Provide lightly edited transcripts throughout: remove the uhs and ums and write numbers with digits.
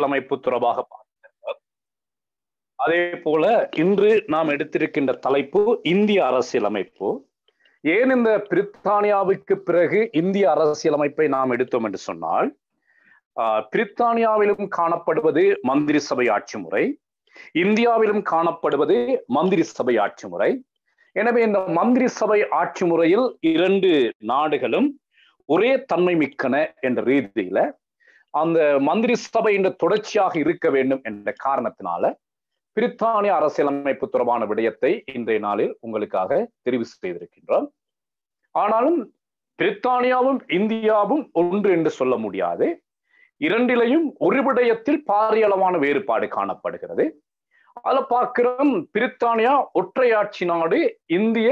அமைப்பு தொடர்பாக பார்க்கிறோம். அதே போல இன்று நாம் எடுத்திருக்கின்ற தலைப்பு இந்திய அரசியலமைப்பு. ஏன் இந்த பிரித்தானியாவுக்கு பிறகு இந்திய அரசியலமைப்பை நாம் எடுத்தோம் என்று சொன்னால், பிரித்தானியாவிலும் காணப்படுவது மந்திரி சபை ஆட்சி முறை, இந்தியாவிலும் காணப்படுவது மந்திரி சபை ஆட்சி முறை. எனவே இந்த மந்திரி சபை ஆட்சி முறையில் இரண்டு நாடுகளும் ஒரே தன்மை மிக்கன என்ற ரீதியில அந்த மந்திரி சபை இந்த தொடர்ச்சியாக இருக்க வேண்டும் என்ற காரணத்தினால பிரித்தானிய அரசியலமைப்பு தொடர்பான விடயத்தை இன்றைய நாளில் உங்களுக்காக தெரிவு செய்திருக்கின்றோம். ஆனாலும் பிரித்தானியாவும் இந்தியாவும் ஒன்று என்று சொல்ல முடியாது. இரண்டிலையும் ஒரு விடயத்தில் பாரிய அளவான வேறுபாடு காணப்படுகிறது. அதுல பார்க்கிறோம், பிரித்தானியா ஒற்றையாட்சி நாடு, இந்திய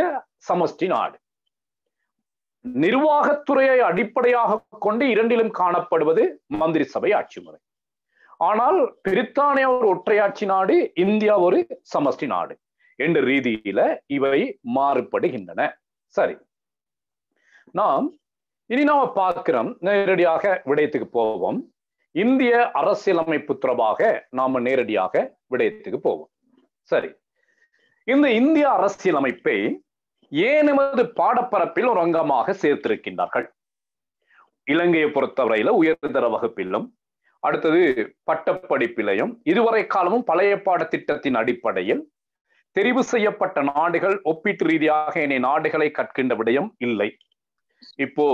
சமஷ்டி நாடு. நிர்வாகத்துறையை அடிப்படையாக கொண்டு இரண்டிலும் காணப்படுவது மந்திரி சபை ஆட்சி முறை. ஆனால் பிரித்தானியா ஒரு ஒற்றையாட்சி நாடு, இந்தியா ஒரு சமஷ்டி நாடு என்ற ரீதியில இவை மாறுபடுகின்றன. சரி, இனி நாம பார்க்கிறோம், நேரடியாக விடயத்துக்கு போவோம். இந்திய அரசியலமைப்பு தொடர்பாக நாம நேரடியாக விடயத்துக்கு போவோம். சரி, இந்த இந்திய அரசியலமைப்பை ஏன் எமது பாடப்பரப்பில் ஒரு அங்கமாக சேர்த்திருக்கின்றார்கள்? இலங்கையை பொறுத்தவரையில உயர்தர வகுப்பிலும், அடுத்தது பட்டப்படிப்பிலையும், இதுவரை காலமும் பழைய பாடத்திட்டத்தின் அடிப்படையில் தெரிவு செய்யப்பட்ட நாடுகள் ஒப்பீட்டு ரீதியாக இனி நாடுகளை கற்கின்ற விடயம் இல்லை. இப்போ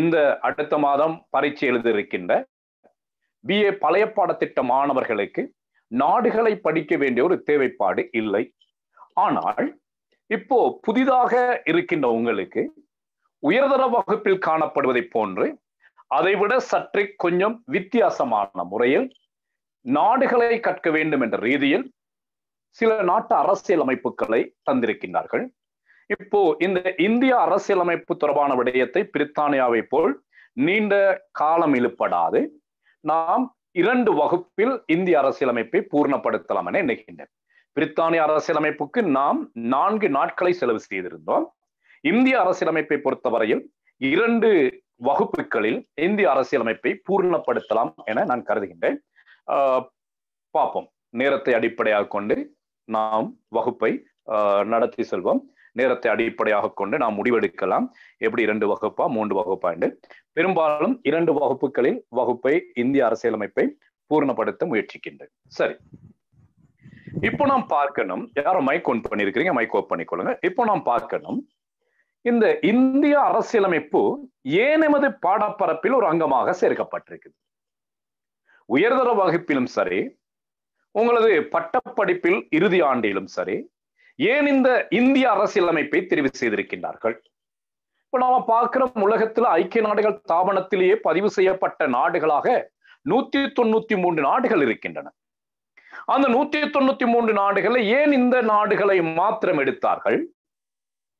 இந்த அடுத்த மாதம் பரீட்சை எழுதியிருக்கின்ற BA பழைய பாடத்திட்ட மாணவர்களுக்கு நாடுகளை படிக்க வேண்டிய ஒரு தேவைப்பாடு இல்லை. ஆனால் இப்போ புதிதாக இருக்கின்ற உங்களுக்கு உயர்தர வகுப்பில் காணப்படுவதை போன்று அதைவிட சற்று கொஞ்சம் வித்தியாசமான முறையில் நாடுகளை கற்க வேண்டும் என்ற ரீதியில் சில நாட்டு அரசியல் அமைப்புகளை தந்திருக்கின்றார்கள். இப்போ இந்த இந்திய அரசியலமைப்பு தொடர்பான விடயத்தை பிரித்தானியாவை போல் நீண்ட காலம் இழுப்படாது நாம் 2 வகுப்பில் இந்திய அரசியலமைப்பை பூர்ணப்படுத்தலாம் என எண்ணுகின்றேன். பிரித்தானிய அரசியலமைப்புக்கு நாம் 4 நாட்களை செலவு செய்திருந்தோம். இந்திய அரசியலமைப்பை பொறுத்தவரையில் 2 வகுப்புகளில் இந்திய அரசியலமைப்பை பூர்ணப்படுத்தலாம் என நான் கருதுகின்றேன். பார்ப்போம், நேரத்தை அடிப்படையாக கொண்டு நாம் வகுப்பை நடத்தி செல்வோம். நேரத்தை அடிப்படையாக கொண்டு நாம் முடிவெடுக்கலாம், எப்படி 2 வகுப்பா 3 வகுப்பா என்று. பெரும்பாலும் 2 வகுப்புகளில் வகுப்பை இந்திய அரசியலமைப்பை பூர்ணப்படுத்த முயற்சிக்கின்றேன். சரி, இப்போ நாம் பார்க்கணும், யாரும் மைக் ஆன் பண்ணிருக்கிறீங்க, மைக் ஆஃப் பண்ணிக்கொள்ளுங்க. இப்போ நாம் பார்க்கணும், இந்த இந்திய அரசியலமைப்பு ஏன் எமது பாடப்பரப்பில் ஒரு அங்கமாக சேர்க்கப்பட்டிருக்குது. உயர்தர வகுப்பிலும் சரி, உங்களது பட்டப்படிப்பில் இறுதி ஆண்டிலும் சரி, ஏன் இந்த இந்திய அரசியலமைப்பை தெரிவு செய்திருக்கின்றார்கள்? இப்ப நாம பார்க்கிறோம், உலகத்துல ஐக்கிய நாடுகள் தாபனத்திலேயே பதிவு செய்யப்பட்ட நாடுகளாக 193 நாடுகள் இருக்கின்றன. அந்த 193 நாடுகளை ஏன் இந்த நாடுகளை மாத்திரம் எடுத்தார்கள்?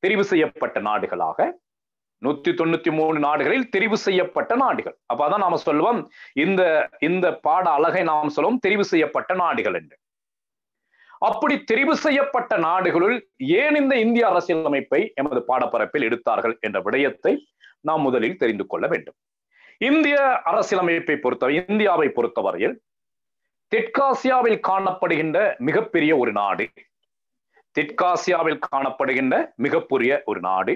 தெரிவு செய்யப்பட்ட நாடுகளாக 193 நாடுகளில் தெரிவு செய்யப்பட்ட நாடுகள். அப்பதான் நாம சொல்லுவோம், இந்த பாட அழகை நாம் சொல்லுவோம் தெரிவு செய்யப்பட்ட நாடுகள் என்று. அப்படி தெரிவு செய்யப்பட்ட நாடுகளுள் ஏன் இந்த இந்திய அரசியலமைப்பை எமது பாடப்பரப்பில் எடுத்தார்கள் என்ற விடயத்தை நாம் முதலில் தெரிந்து கொள்ள வேண்டும். இந்திய அரசியலமைப்பை பொறுத்தவரை, இந்தியாவை பொறுத்தவரையில் தெற்காசியாவில் காணப்படுகின்ற மிகப்பெரிய ஒரு நாடு, தெற்காசியாவில் காணப்படுகின்ற மிகப்பெரிய ஒரு நாடு,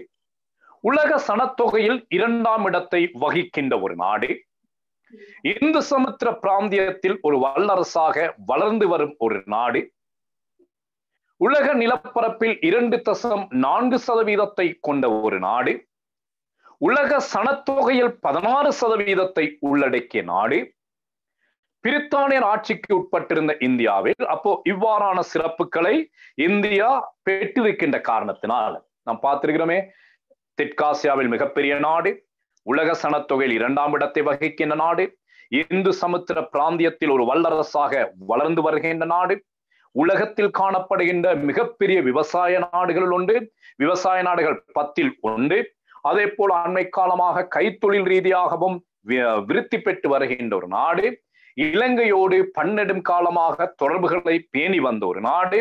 உலக சனத்தொகையில் 2ஆம் இடத்தை வகிக்கின்ற ஒரு நாடு, இந்து சமுத்திர பிராந்தியத்தில் ஒரு வல்லரசாக வளர்ந்து வரும் ஒரு நாடு, உலக நிலப்பரப்பில் 2.4% கொண்ட ஒரு நாடு, உலக சனத்தொகையில் 16% உள்ளடக்கிய நாடு, பிரித்தானியர் ஆட்சிக்கு உட்பட்டிருந்த இந்தியாவில் அப்போ இவ்வாறான சிறப்புகளை இந்தியா பெற்றிருக்கின்ற காரணத்தினால் நாம் பார்த்திருக்கிறோமே, தெற்காசியாவில் மிகப்பெரிய நாடு, உலக சனத்தொகையில் 2ஆம் இடத்தை வகிக்கின்ற நாடு, இந்து சமுத்திர பிராந்தியத்தில் ஒரு வல்லரசாக வளர்ந்து வருகின்ற நாடு, உலகத்தில் காணப்படுகின்ற மிகப்பெரிய விவசாய நாடுகள் ஒன்று, விவசாய நாடுகள் 10இல் 1, அதே போல அண்மை காலமாக கைத்தொழில் ரீதியாகவும் விருத்தி பெற்று வருகின்ற ஒரு நாடு, இலங்கையோடு பன்னெடும் காலமாக தொடர்புகளை பேணி வந்த ஒரு நாடு,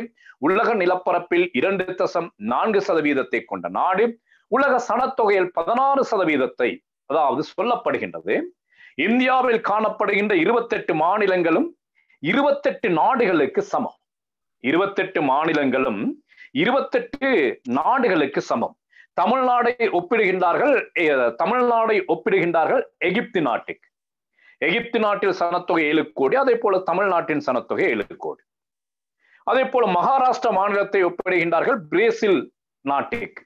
உலக நிலப்பரப்பில் 2.4% கொண்ட நாடு, உலக சனத்தொகையில் 16%, அதாவது சொல்லப்படுகின்றது இந்தியாவில் காணப்படுகின்ற 28 மாநிலங்களும் 28 நாடுகளுக்கு சமம். 28 மாநிலங்களும் 28 நாடுகளுக்கு சமம். தமிழ்நாடை ஒப்பிடுகின்றார்கள் எகிப்து நாட்டுக்கு. எகிப்து நாட்டில் சனத்தொகை 7 கோடி, அதே போல தமிழ்நாட்டின் சனத்தொகை 7 கோடி. அதே போல மகாராஷ்டிரா மாநிலத்தை ஒப்பிடுகின்றார்கள் பிரேசில் நாட்டுக்கு.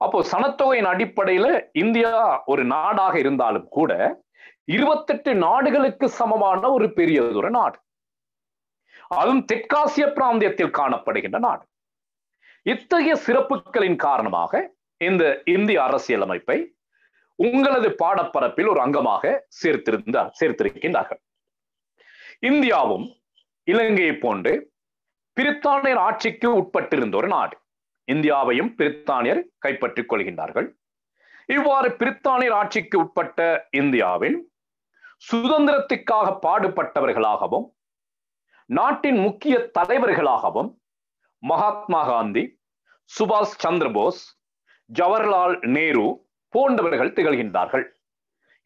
அப்போ சனத்தொகையின் அடிப்படையில இந்தியா ஒரு நாடாக இருந்தாலும் கூட 28 நாடுகளுக்கு சமமான ஒரு பெரியதொரு நாடு, அதுவும் தெற்காசிய பிராந்தியத்தில் காணப்படுகின்ற நாடு. இத்தகைய சிறப்புகளின் காரணமாக இந்த இந்திய அரசியலமைப்பை உங்களது பாடப்பரப்பில் ஒரு அங்கமாக சேர்த்திருக்கின்றார்கள். இந்தியாவும் இலங்கையை போன்று பிரித்தானியர் ஆட்சிக்கு உட்பட்டிருந்த ஒரு நாடு. இந்தியாவையும் பிரித்தானியர் கைப்பற்றிக் கொள்கின்றார்கள். இவ்வாறு பிரித்தானியர் ஆட்சிக்கு உட்பட்ட இந்தியாவில் சுதந்திரத்துக்காக பாடுபட்டவர்களாகவும் நாட்டின் முக்கிய தலைவர்களாகவும் மகாத்மா காந்தி, சுபாஷ் சந்திரபோஸ், ஜவஹர்லால் நேரு போன்றவர்கள் திகழ்கின்றார்கள்.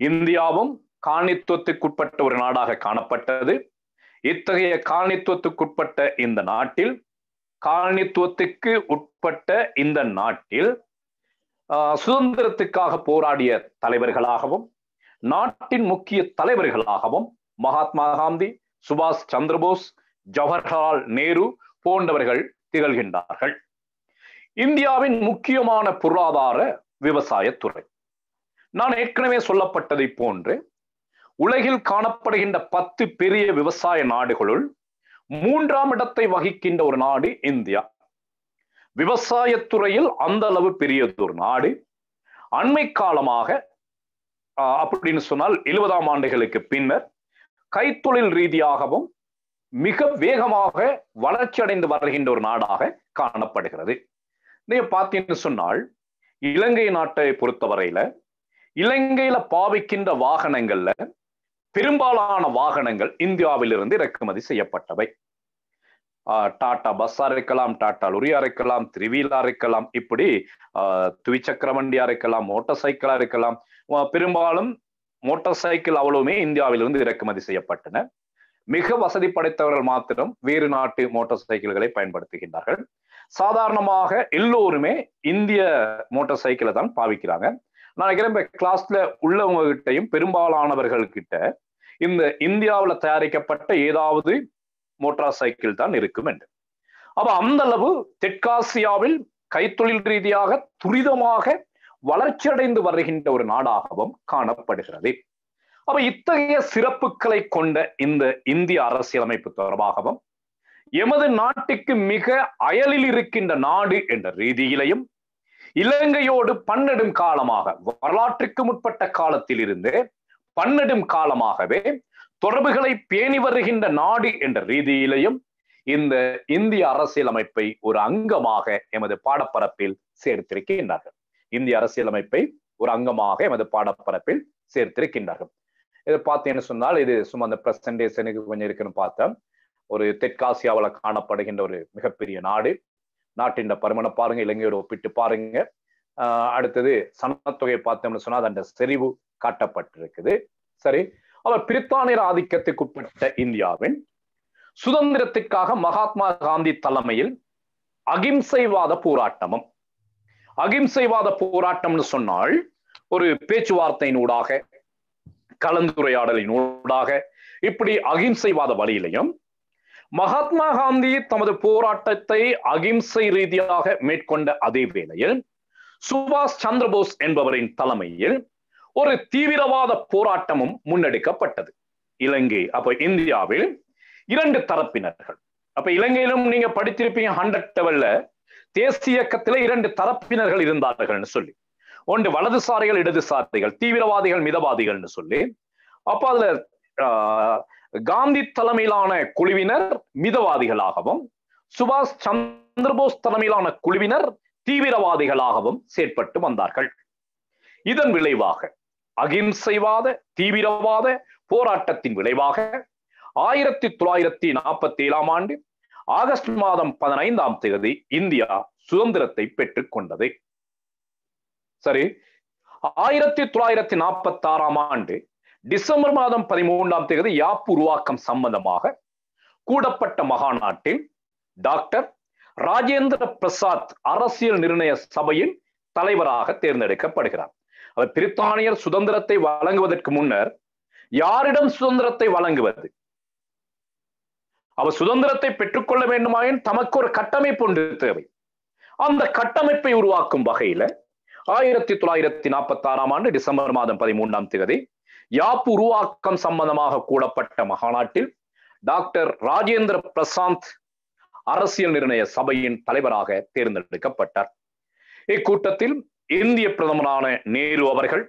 இந்தியாவும் காலனித்துவத்துக்குட்பட்ட ஒரு நாடாக காணப்பட்டது. இத்தகைய காலனித்துவத்துக்குட்பட்ட இந்த நாட்டில் சுதந்திரத்துக்காக போராடிய தலைவர்களாகவும் நாட்டின் முக்கிய தலைவர்களாகவும் மகாத்மா காந்தி, சுபாஷ் சந்திரபோஸ், ஜவஹர்லால் நேரு போன்றவர்கள் திகழ்கின்றார்கள். இந்தியாவின் முக்கியமான பொருளாதார விவசாயத்துறை. நான் ஏற்கனவே சொல்லப்பட்டதை போன்று உலகில் காணப்படுகின்ற 10 பெரிய விவசாய நாடுகளுள் 3ஆம் இடத்தை வகிக்கின்ற ஒரு நாடு இந்தியா. விவசாயத்துறையில் அந்த அளவு பெரியதொரு நாடு. அண்மை காலமாக அப்படின்னு சொன்னால் 70ஆம் ஆண்டுகளுக்கு பின்னர் கைத்தொழில் ரீதியாகவும் மிக வேகமாக வளர்ச்சி அடைந்து வருகின்ற ஒரு நாடாக காணப்படுகிறது. நீங்க பார்த்தீங்கன்னு சொன்னால் இலங்கை நாட்டை பொறுத்தவரையில இலங்கையில பாவிக்கின்ற வாகனங்கள்ல பெரும்பாலான வாகனங்கள் இந்தியாவிலிருந்து இறக்குமதி செய்யப்பட்டவை. டாடா பஸ்ஸா இருக்கலாம், டாடா லொரியா இருக்கலாம், த்ரிவீலா இருக்கலாம், இப்படி துவிச்சக்கர வண்டியா இருக்கலாம், மோட்டார் சைக்கிளா இருக்கலாம். பெரும்பாலும் மோட்டார் சைக்கிள் அவ்வளவுமே இந்தியாவிலிருந்து இறக்குமதி செய்யப்பட்டன. மிக வசதி படைத்தவர்கள் மாத்திரம் வேறு நாட்டு மோட்டார் சைக்கிள்களை பயன்படுத்துகின்றார்கள். சாதாரணமாக எல்லோருமே இந்திய மோட்டார் சைக்கிளை தான் பாவிக்கிறாங்க. நான் நினைக்கிறேன் கிளாஸ்ல உள்ளவங்க கிட்டையும் பெரும்பாலானவர்கள் கிட்ட இந்த இந்தியாவில் தயாரிக்கப்பட்ட ஏதாவது மோட்டார் சைக்கிள் தான் இருக்கும் என்று. அப்ப அந்த அளவு தெற்காசியாவில் கைத்தொழில் ரீதியாக துரிதமாக வளர்ச்சி அடைந்து வருகின்ற ஒரு நாடாகவும் காணப்படுகிறது. அப்ப இத்தகைய சிறப்புகளை கொண்ட இந்த இந்திய அரசியலமைப்பு தொடர்பாகவும் எமது நாட்டுக்கு மிக அயலில் இருக்கின்ற நாடு என்ற ரீதியிலையும் இலங்கையோடு பன்னெடும் காலமாக வரலாற்றுக்கு முற்பட்ட காலத்தில் இருந்து பன்னெடும் காலமாகவே தொடர்புகளை பேணி வருகின்ற நாடு என்ற ரீதியிலையும் இந்த இந்திய அரசியலமைப்பை ஒரு அங்கமாக எமது பாடப்பரப்பில் சேர்த்திருக்கின்றார்கள். இந்திய அரசியலமைப்பை ஒரு அங்கமாக எமது பாடப்பரப்பில் சேர்த்திருக்கின்றார்கள். இதை பார்த்தீங்கன்னு சொன்னால் இது சும்மா அந்த பிரசன்டேஷனுக்கு கொஞ்சம் இருக்குன்னு பார்த்தோம். ஒரு தெற்காசியாவில் காணப்படுகின்ற ஒரு மிகப்பெரிய நாடு. நாட்டின் பருமனை பாருங்க, இலங்கையோடு ஒப்பிட்டு பாருங்க. அடுத்தது சனத்தொகையை பார்த்தோம்னு சொன்னால் அந்த செறிவு காட்டப்பட்டிருக்குது. சரி, அவர் பிரித்தானியர் ஆதிக்கத்துக்குட்பட்ட இந்தியாவின் சுதந்திரத்துக்காக மகாத்மா காந்தி தலைமையில் அகிம்சைவாத போராட்டமும், அகிம்சைவாத போராட்டம்னு சொன்னால் ஒரு பேச்சுவார்த்தையின் ஊடாக, கலந்துரையாடலின் ஊடாக, இப்படி அகிம்சைவாத வழியிலையும் மகாத்மா காந்தி தமது போராட்டத்தை அகிம்சை ரீதியாக மேற்கொண்ட அதே வேளையில் சுபாஷ் சந்திரபோஸ் என்பவரின் தலைமையில் ஒரு தீவிரவாத போராட்டமும் முன்னெடுக்கப்பட்டது. இலங்கை அப்ப இந்தியாவில் 2 தரப்பினர்கள். அப்ப இலங்கையிலும் நீங்க படித்திருப்பீங்க 100 லெவல்ல தேசிய இயக்கத்திலே 2 தரப்பினர்கள் இருந்தார்கள்னு சொல்லி. ஒன்று வலதுசாரிகள், இடதுசாரிகள், தீவிரவாதிகள், மிதவாதிகள்னு சொல்லி. அப்ப அதுல காந்தி தலைமையிலான குழுவினர் மிதவாதிகளாகவும் சுபாஷ் சந்திரபோஸ் தலைமையிலான குழுவினர் தீவிரவாதிகளாகவும் செயற்பட்டு வந்தார்கள். இதன் விளைவாக அகிம்சைவாத தீவிரவாத போராட்டத்தின் விளைவாக 1947ஆம் ஆண்டு ஆகஸ்ட் மாதம் 15ஆம் தேதி இந்தியா சுதந்திரத்தை பெற்றுக் கொண்டது. சரி, 1946ஆம் ஆண்டு டிசம்பர் மாதம் 13ஆம் தேதி யாப்பு உருவாக்கம் சம்பந்தமாக கூடப்பட்ட மகாநாட்டில் டாக்டர் ராஜேந்திர பிரசாத் அரசியல் நிர்ணய சபையின் தலைவராக தேர்ந்தெடுக்கப்படுகிறார். அவர் பிரித்தானியர் சுதந்திரத்தை வழங்குவதற்கு முன்னர் யாரிடம் சுதந்திரத்தை வழங்குவது, அவர் சுதந்திரத்தை பெற்றுக்கொள்ள வேண்டுமாயின் தமக்கு ஒரு கட்டமைப்பு ஒன்று தேவை. அந்த கட்டமைப்பை உருவாக்கும் வகையில 1946ஆம் ஆண்டு டிசம்பர் மாதம் 13ஆம் தேதி யாப்பு உருவாக்கம் சம்பந்தமாக கூடப்பட்ட மகாநாட்டில் டாக்டர் ராஜேந்திர பிரசாத் அரசியல் நிர்ணய சபையின் தலைவராக தேர்ந்தெடுக்கப்பட்டார். இக்கூட்டத்தில் இந்திய பிரதமரான நேரு அவர்கள்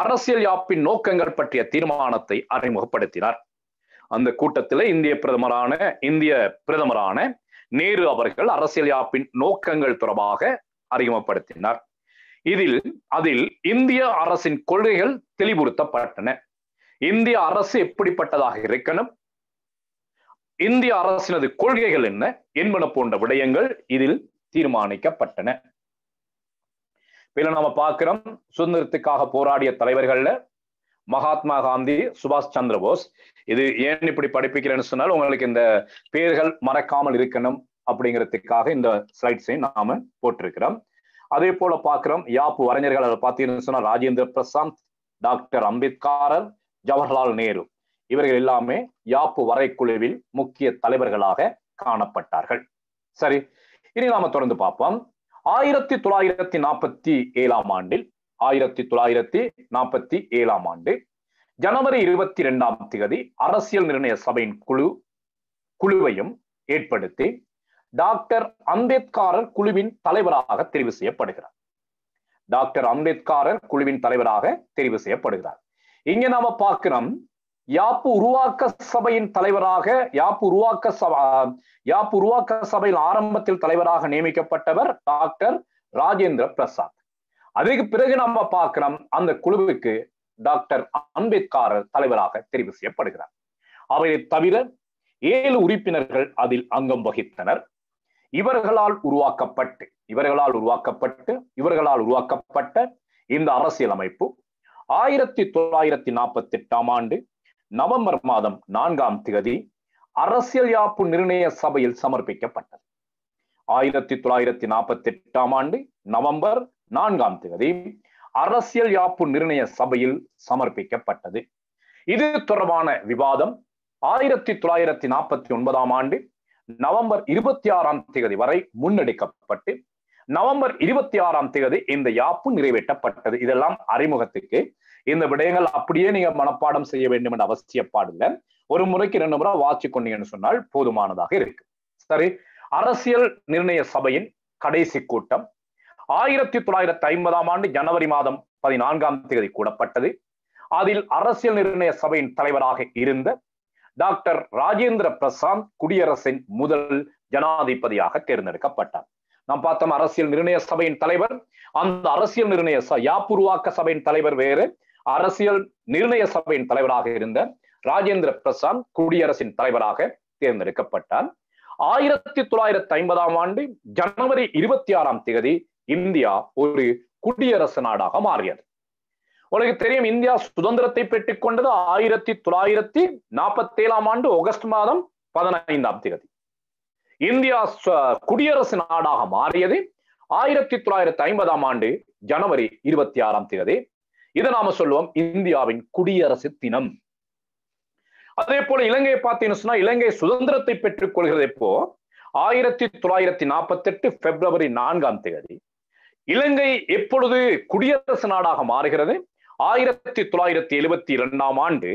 அரசியல் யாப்பின் நோக்கங்கள் பற்றிய தீர்மானத்தை அறிமுகப்படுத்தினார். அந்த கூட்டத்தில் இந்திய பிரதமரான நேரு அவர்கள் அரசியல் யாப்பின் நோக்கங்கள் தொடர்பாக அறிமுகப்படுத்தினார். அதில் இந்திய அரசின் கொள்கைகள் தெளிவுறுத்தப்பட்டன. இந்திய அரசு எப்படிப்பட்டதாக இருக்கணும், இந்திய அரசினது கொள்கைகள் என்ன என்பன போன்ற விடயங்கள் இதில் தீர்மானிக்கப்பட்டன. நாம பார்க்கிறோம், சுதந்திரத்துக்காக போராடிய தலைவர்கள்ல மகாத்மா காந்தி, சுபாஷ் சந்திர போஸ். இது ஏன் இப்படி படிப்பிக்கிறேன்னு சொன்னால் உங்களுக்கு இந்த பெயர்கள் மறக்காமல் இருக்கணும் அப்படிங்கிறதுக்காக இந்த ஸ்லைட்ஸை நாம போட்டிருக்கிறோம். அதே போல பார்க்கிறோம், யாப்பு அறிஞர்கள் அதை பார்த்தீங்கன்னு சொன்னா ராஜேந்திர பிரசாத், டாக்டர் அம்பேத்கர், ஜவஹர்லால் நேரு இவர்கள் எல்லாமே யாப்பு வரைக்குழுவில் முக்கிய தலைவர்களாக காணப்பட்டார்கள். சரி, இனி நாம தொடர்ந்து பார்ப்போம். 1947ஆம் ஆண்டு ஜனவரி 22ஆம் தேதி அரசியல் நிர்ணய சபையின் குழுவையும் ஏற்படுத்தி டாக்டர் அம்பேத்கர் குழுவின் தலைவராக தெரிவு செய்யப்படுகிறார். டாக்டர் அம்பேத்கர் குழுவின் தலைவராக தெரிவு செய்யப்படுகிறார். இங்க நாம பார்க்கிறோம், யாப்பு உருவாக்க சபையின் தலைவராக யாப்பு உருவாக்க சபையில் ஆரம்பத்தில் தலைவராக நியமிக்கப்பட்டவர் டாக்டர் ராஜேந்திர பிரசாத். அதுக்கு பிறகு நம்ம பார்க்கிறோம், அந்த குழுவுக்கு டாக்டர் அம்பேத்கர் தலைவராக தெரிவு செய்யப்படுகிறார். அவை தவிர 7 உறுப்பினர்கள் அதில் அங்கம் வகித்தனர். இவர்களால் உருவாக்கப்பட்ட இந்த அரசியலமைப்பு 1948ஆம் ஆண்டு நவம்பர் மாதம் 4ஆம் தேதி அரசியல் யாப்பு நிர்ணய சபையில் சமர்ப்பிக்கப்பட்டது. 1948ஆம் ஆண்டு நவம்பர் 4ஆம் தேதி அரசியல் யாப்பு நிர்ணய சபையில் சமர்ப்பிக்கப்பட்டது. இது தொடர்பான விவாதம் 1949ஆம் ஆண்டு நவம்பர் 26ஆம் தேதி வரை முன்னெடுக்கப்பட்டு நவம்பர் 26ஆம் தேதி இந்த யாப்பு நிறைவேற்றப்பட்டது. இதெல்லாம் அறிமுகத்துக்கு. இந்த விடயங்கள் அப்படியே நீங்க மனப்பாடம் செய்ய வேண்டும் என்ற அவசியப்பாடில்லை. ஒரு முறைக்கு 2 முறை வாசி கொண்டீங்கன்னு சொன்னால் போதுமானதாக இருக்கு. சரி, அரசியல் நிர்ணய சபையின் கடைசி கூட்டம் 1950ஆம் ஆண்டு ஜனவரி மாதம் 14ஆம் தேதி கூடப்பட்டது. அதில் அரசியல் நிர்ணய சபையின் தலைவராக இருந்த டாக்டர் ராஜேந்திர பிரசாத் குடியரசின் முதல் ஜனாதிபதியாக தேர்ந்தெடுக்கப்பட்டார். நாம் பார்த்தோம், அரசியல் நிர்ணய சபையின் தலைவர், அந்த அரசியல் நிர்ணய யாப்பு உருவாக்க சபையின் தலைவர் வேறு, அரசியல் நிர்ணய சபையின் தலைவராக இருந்த ராஜேந்திர பிரசாத் குடியரசின் தலைவராக தேர்ந்தெடுக்கப்பட்டார். 1950ஆம் ஆண்டு ஜனவரி 26ஆம் தேதி இந்தியா ஒரு குடியரசு நாடாக மாறியது. உங்களுக்கு தெரியும், இந்தியா சுதந்திரத்தை பெற்றுக் கொண்டது 1947ஆம் ஆண்டு ஆகஸ்ட் மாதம் 15ஆம் தேதி. இந்தியா குடியரசு நாடாக மாறியது 1950ஆம் ஆண்டு ஜனவரி 26ஆம் தேதி. இதை நாம சொல்லுவோம் இந்தியாவின் குடியரசு தினம். அதே போல இலங்கையை பார்த்தீங்கன்னு சொன்னா, இலங்கை சுதந்திரத்தை பெற்றுக் கொள்கிறது எப்போ 1948 பிப்ரவரி 4ஆம் தேதி. இலங்கை எப்பொழுது குடியரசு நாடாக மாறுகிறது? 1972ஆம் ஆண்டு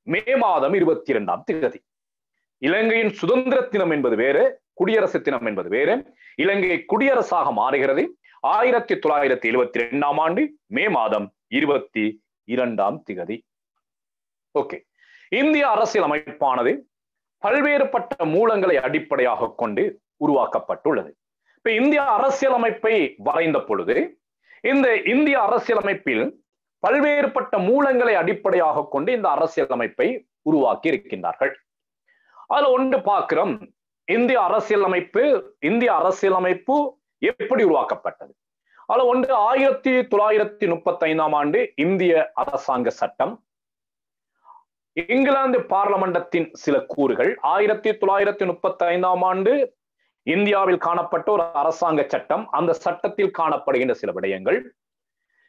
மே மாதம் 22ஆம் தேதி. இலங்கையின் சுதந்திர தினம் என்பது வேறு, குடியரசு தினம் என்பது வேறு. இலங்கை குடியரசாக மாறுகிறது 1972ஆம் ஆண்டு மே மாதம் 22ஆம் தேதி. ஓகே, இந்திய அரசியல் அமைப்பானது பல்வேறுபட்ட மூலங்களை அடிப்படையாக கொண்டு உருவாக்கப்பட்டுள்ளது. இப்ப இந்திய அரசியலமைப்பை வரைந்த பொழுது இந்த இந்திய அரசியலமைப்பில் பல்வேறுபட்ட மூலங்களை அடிப்படையாக கொண்டு இந்த அரசியலமைப்பை உருவாக்கி இருக்கின்றார்கள். அதுல ஒன்று பார்க்கிறோம், இந்திய அரசியலமைப்பு எப்படி உருவாக்கப்பட்டது. அதுல ஒன்று 1935ஆம் ஆண்டு இந்திய அரசாங்க சட்டம், இங்கிலாந்து பார்லமெண்டத்தின் சில கூறுகள் 1935ஆம் ஆண்டு இந்தியாவில் காணப்பட்ட ஒரு அரசாங்க சட்டம், அந்த சட்டத்தில் காணப்படுகின்ற சில விடயங்கள்.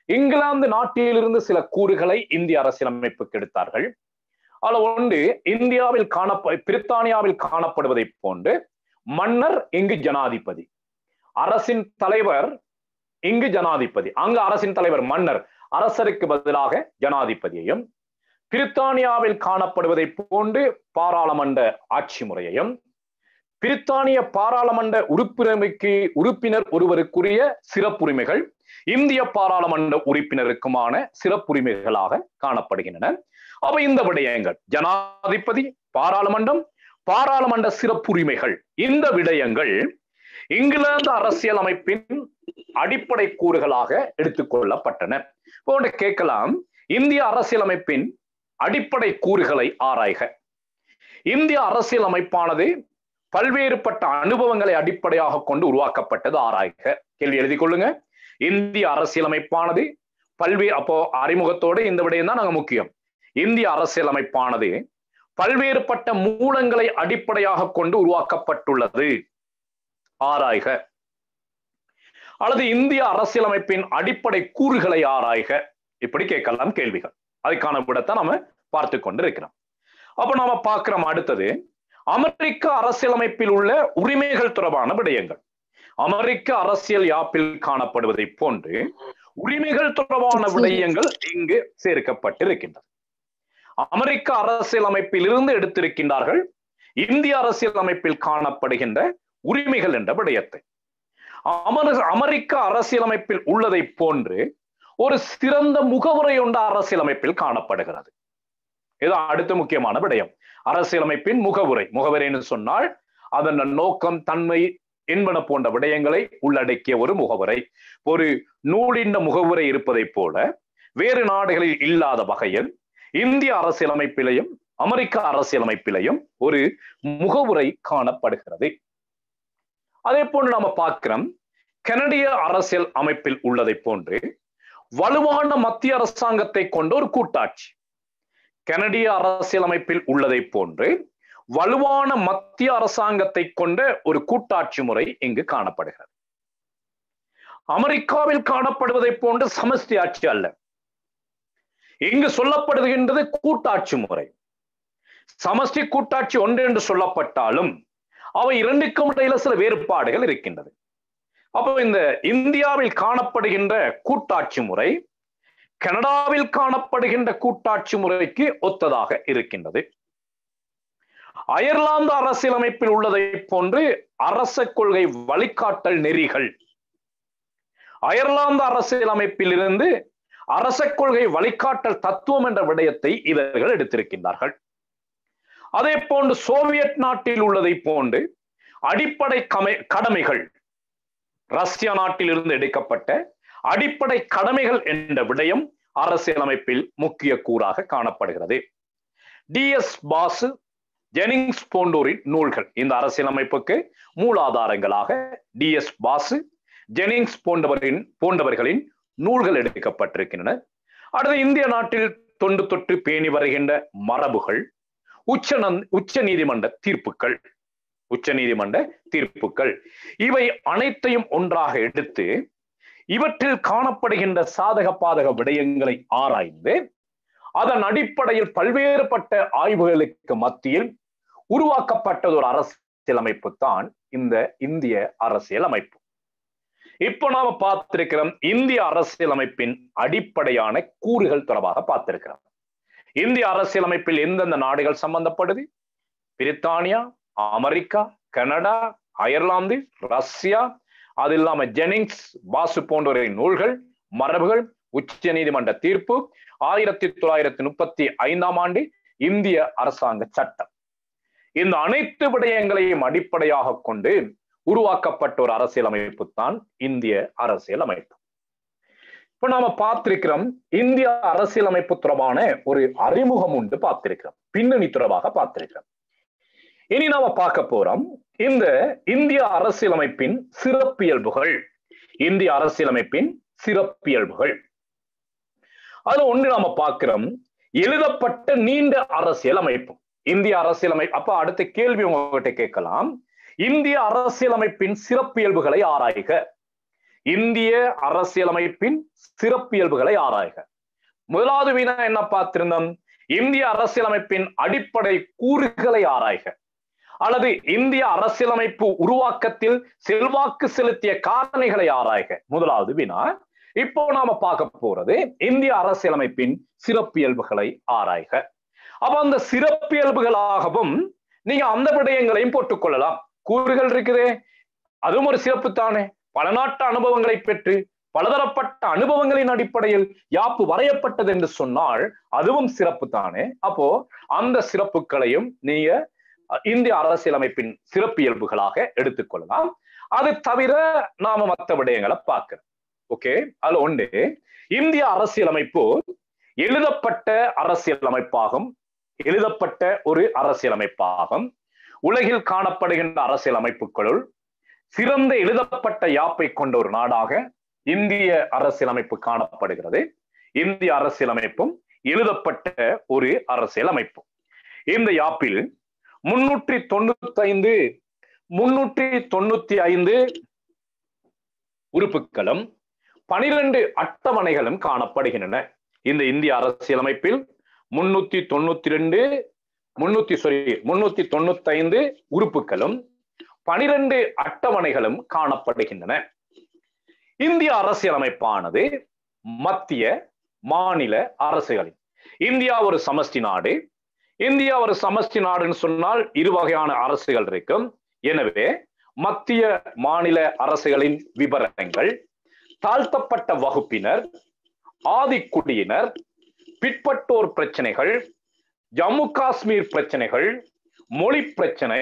இங்கிலாந்து நாட்டிலிருந்து சில கூறுகளை இந்திய அரசியலமைப்புக்கு எடுத்தார்கள். அதுல ஒன்று, இந்தியாவில் பிரித்தானியாவில் காணப்படுவதை போன்று மன்னர் இங்கு ஜனாதிபதி, அரசின் தலைவர் இங்கு ஜனாதிபதி, அங்கு அரசின் தலைவர் மன்னர், அரசருக்கு பதிலாக ஜனாதிபதியையும், பிரித்தானியாவில் காணப்படுவதை போன்று பாராளுமன்ற ஆட்சி முறையையும், பிரித்தானிய பாராளுமன்ற உறுப்பினர் ஒருவருக்குரிய சிறப்புரிமைகள் இந்திய பாராளுமன்ற உறுப்பினருக்குமான சிறப்புரிமைகளாக காணப்படுகின்றன. அப்ப இந்த விடயங்கள், ஜனாதிபதி, பாராளுமன்றம், பாராளுமன்ற சிறப்புரிமைகள், இந்த விடயங்கள் இங்கிலாந்து அரசியலமைப்பின் அடிப்படை கூறுகளாக எடுத்துக்கொள்ளப்பட்டன. போன்ற கேட்கலாம், இந்திய அரசியலமைப்பின் அடிப்படை கூறுகளை ஆராய்க. இந்திய அரசியலமைப்பானது பல்வேறுபட்ட அனுபவங்களை அடிப்படையாக கொண்டு உருவாக்கப்பட்டது, ஆராய்க. கேள்வி எழுதி கொள்ளுங்க. இந்திய அரசியலமைப்பானது அப்போ அறிமுகத்தோடு இந்த விடயம் தான் நாங்க முக்கியம். இந்திய அரசியலமைப்பானது பல்வேறுபட்ட மூலங்களை அடிப்படையாக கொண்டு உருவாக்கப்பட்டுள்ளது, ஆராய்க. அல்லது இந்திய அரசியலமைப்பின் அடிப்படை கூறுகளை ஆராய்க. இப்படி கேட்கலாம் கேள்விகள். அதுக்கான விடத்தை நாம பார்த்து கொண்டு இருக்கிறோம். அப்ப நாம பார்க்கிறோம் அடுத்தது, அமெரிக்க அரசியலமைப்பில் உள்ள உரிமைகள் தொடர்பான விடயங்கள். அமெரிக்க அரசியல் யாப்பில் காணப்படுவதை போன்று உரிமைகள் தொடர்பான விடயங்கள் இங்கு சேர்க்கப்பட்டிருக்கின்றது. அமெரிக்க அரசியலமைப்பில் இருந்து எடுத்திருக்கின்றார்கள் இந்திய அரசியலமைப்பில் காணப்படுகின்ற உரிமைகள் என்ற விடயத்தை. அமெரிக்க அரசியலமைப்பில் உள்ளதை போன்று ஒரு சிறந்த முகவுரை ஒன்ற அரசியலமைப்பில் காணப்படுகிறது. இது அடுத்த முக்கியமான விடயம். அரசியலமைப்பின் முகவுரைன்னு சொன்னால் அதன் நோக்கம், தன்மை என்பன போன்ற விடயங்களை உள்ளடக்கிய ஒரு முகவுரை. ஒரு நூலின் முகவுரை இருப்பதை போல வேறு நாடுகளில் இல்லாத வகையில் இந்திய அரசியலமைப்பிலையும் அமெரிக்க அரசியலமைப்பிலையும் ஒரு முகவுரை காணப்படுகிறது. அதே போன்று நாம பார்க்கிறோம், கனடிய அரசியல் அமைப்பில் உள்ளதை போன்று வலுவான மத்திய அரசாங்கத்தை கொண்ட ஒரு கூட்டாட்சி. கனடிய அரசியலமைப்பில் உள்ளதை போன்று வலுவான மத்திய அரசாங்கத்தை கொண்ட ஒரு கூட்டாட்சி முறை இங்கு காணப்படுகிறது. அமெரிக்காவில் காணப்படுவதை போன்று சமஷ்டி ஆட்சி அல்ல, இங்கு சொல்லப்படுகின்றது கூட்டாட்சி முறை. சமஷ்டி கூட்டாட்சி ஒன்று என்று சொல்லப்பட்டாலும் அவை இரண்டுக்கும் இடையில சில வேறுபாடுகள் இருக்கின்றது. அப்போ இந்த இந்தியாவில் காணப்படுகின்ற கூட்டாட்சி முறை கனடாவில் காணப்படுகின்ற கூட்டாட்சி முறைக்கு ஒத்ததாக இருக்கின்றது. அயர்லாந்து அரசியலமைப்பில் உள்ளதை போன்று அரச கொள்கை வழிகாட்டல் நெறிகள், அயர்லாந்து அரசியலமைப்பில் இருந்து அரச கொள்கை வழிகாட்டல் தத்துவம் என்ற விடயத்தை இவர்கள் எடுத்திருக்கின்றார்கள். அதே போன்று சோவியத் நாட்டில் உள்ளதை போன்று அடிப்படை கடமைகள், ரஷ்யா நாட்டில் இருந்து எடுக்கப்பட்ட அடிப்படை கடமைகள் என்ற விடயம் அரசியலமைப்பில் முக்கிய கூறாக காணப்படுகிறது. டிஎஸ் பாசு, ஜெனிங்ஸ் போன்றோரின் நூல்கள் இந்த அரசியலமைப்புக்கு மூலாதாரங்களாக டிஎஸ் பாசு, ஜெனிங்ஸ் போன்றவர்களின் நூல்கள் எடுக்கப்பட்டிருக்கின்றன. அடுத்து இந்திய நாட்டில் தொண்டு தொட்டு பேணி வருகின்ற மரபுகள், உச்ச நீதிமன்ற தீர்ப்புகள் இவை அனைத்தையும் ஒன்றாக எடுத்து இவற்றில் காணப்படுகின்ற சாதக பாதக விடயங்களை ஆராய்ந்து அதன் அடிப்படையில் பல்வேறுபட்ட ஆய்வுகளுக்கு மத்தியில் உருவாக்கப்பட்டது ஒரு அரசியலமைப்பு தான் இந்த இந்திய அரசியலமைப்பு. இப்போ நாம பார்த்திருக்கிறோம் இந்திய அரசியலமைப்பின் அடிப்படையான கூறுகள் தொடர்பாக பார்த்திருக்கிறோம். இந்திய அரசியலமைப்பில் எந்தெந்த நாடுகள் சம்பந்தப்படுது? பிரித்தானியா, அமெரிக்கா, கனடா, அயர்லாந்து, ரஷ்யா, அது இல்லாம ஜெனிங்ஸ் பாசு போன்றவரின் நூல்கள், மரபுகள், உச்ச நீதிமன்ற தீர்ப்பு, 1935ஆம் ஆண்டு இந்திய அரசாங்க சட்டம். இந்த அனைத்து விடயங்களையும் அடிப்படையாக கொண்டு உருவாக்கப்பட்ட ஒரு அரசியலமைப்பு தான் இந்திய அரசியலமைப்பு. இப்ப நாம பார்த்திருக்கிறோம் இந்திய அரசியலமைப்பு தொடர்பான ஒரு அறிமுகம் உண்டு பார்த்திருக்கிறோம், பின்னணி தொடர்பாக பார்த்திருக்கிறோம். இனி நாம பார்க்க போறோம் இந்த இந்திய அரசியலமைப்பின் சிறப்பியல்புகள். இந்திய அரசியலமைப்பின் சிறப்பியல்புகள் அதுல ஒன்று நாம பார்க்கிறோம், எழுதப்பட்ட நீண்ட அரசியல் அமைப்பு. இந்திய அரசியலமைப்பு. அப்ப அடுத்த கேள்வி உங்ககிட்ட கேட்கலாம், இந்திய அரசியலமைப்பின் சிறப்பியல்புகளை ஆராய்க. இந்திய அரசியலமைப்பின் சிறப்பியல்புகளை ஆராய்க. முதலாவது வினா என்ன பார்த்திருந்தோம்? இந்திய அரசியலமைப்பின் அடிப்படை கூறுகளை ஆராய்க, அல்லது இந்திய அரசியலமைப்பு உருவாக்கத்தில் செல்வாக்கு செலுத்திய காரணிகளை ஆராய்க. முதலாவது வினா. இப்போ நாம பார்க்க போறது இந்திய அரசியலமைப்பின் சிறப்பியல்புகளை ஆராய்க. அப்ப அந்த சிறப்பியல்புகளாகவும் நீங்க அந்த விடயங்களையும் போட்டுக்கொள்ளலாம். கூறுகள் இருக்குதே, அதுவும் ஒரு சிறப்பு தானே. பல நாட்டு அனுபவங்களை பெற்று பலதரப்பட்ட அனுபவங்களின் அடிப்படையில் யாப்பு வரையப்பட்டது என்று சொன்னால் அதுவும் சிறப்பு தானே. அப்போ அந்த சிறப்புகளையும் நீங்க இந்திய அரசியலமைப்பின் சிறப்பியல்புகளாக எடுத்துக்கொள்ளலாம். அது தவிர நாம மற்ற விடயங்களை பார்க்கிறோம். ஓகே, அதுல ஒன்று, இந்திய அரசியலமைப்பு எழுதப்பட்ட அரசியலமைப்பாகும். எழுதப்பட்ட ஒரு அரசியலமைப்பாகும். உலகில் காணப்படுகின்ற அரசியலமைப்புகளுள் சிறந்த எழுதப்பட்ட யாப்பை கொண்ட ஒரு நாடாக இந்திய அரசியலமைப்பு காணப்படுகிறது. இந்திய அரசியலமைப்பும் எழுதப்பட்ட ஒரு அரசியலமைப்பு. இந்த யாப்பில் 395 உறுப்புகளும் 12 அட்டவணைகளும் காணப்படுகின்றன. இந்த இந்திய அரசியலமைப்பில் 395 உறுப்புகளும் 12 அட்டவணைகளும் காணப்படுகின்றன. இந்திய அரசியலமைப்பானது மத்திய மாநில அரசுகளின், இந்தியா ஒரு சமஷ்டி நாடு. இந்தியா ஒரு சமஷ்டி நாடுன்னு சொன்னால் இரு வகையான அரசுகள் இருக்கும். எனவே மத்திய மாநில அரசுகளின் விவரங்கள், தாழ்த்தப்பட்ட வகுப்பினர், ஆதிக்குடியினர், பிற்பட்டோர் பிரச்சனைகள், ஜம்மு காஷ்மீர் பிரச்சனைகள், மொழி பிரச்சனை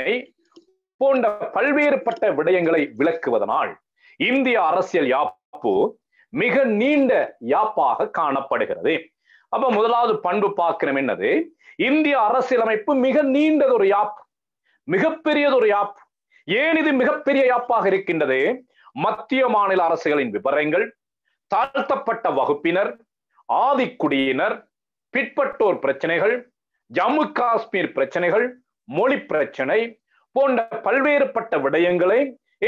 போன்ற பல்வேறுபட்ட விடயங்களை விளக்குவதனால் இந்திய அரசியல் யாப்பு மிக நீண்ட யாப்பாக காணப்படுகிறது. அப்ப முதலாவது பண்பு பார்க்கிறோம் என்னது? இந்திய அரசியலமைப்பு மிக நீண்டதொரு யாப்பு, மிகப்பெரியதொரு யாப்பு. ஏன் இது மிகப்பெரிய யாப்பாக இருக்கின்றது? மத்திய மாநில அரசுகளின் விவரங்கள், தாழ்த்தப்பட்ட வகுப்பினர், ஆதிக்குடியினர், பிற்பட்டோர் பிரச்சனைகள், ஜம்மு காஷ்மீர் பிரச்சனைகள், மொழி பிரச்சனை போன்ற பல்வேறுபட்ட விடயங்களை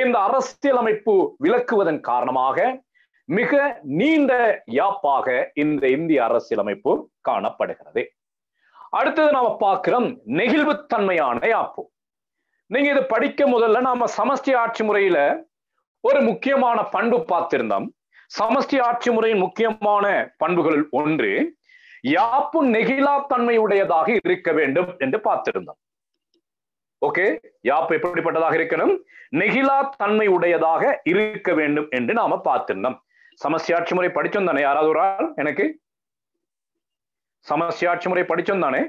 இந்த அரசியலமைப்பு விளக்குவதன் காரணமாக மிக நீண்ட யாப்பாக இந்த இந்திய அரசியலமைப்பு காணப்படுகிறது. அடுத்தது நாம பார்க்கிறோம் நெகிழ்வுத்தன்மையான யாப்பு. நீங்க இது படிக்க முதல்ல நாம சமஷ்டி ஆட்சி முறையில ஒரு முக்கியமான பண்பு பார்த்திருந்தோம். சமஷ்டி ஆட்சி முறையின் முக்கியமான பண்புகளில் ஒன்று யாப்பு நெகிழா தன்மையுடையதாக இருக்க வேண்டும் என்று பார்த்திருந்தோம். ஓகே, யாப்பு எப்படிப்பட்டதாக இருக்கணும்? நெகிழா தன்மை உடையதாக இருக்க வேண்டும் என்று நாம பார்த்திருந்தோம். சமஷ்டி ஆட்சி முறை படிச்சோம் தானே? யாராவது ஒரு ஆள் எனக்கு சமஷ்டி ஆட்சி முறை படிச்சோம் தானே?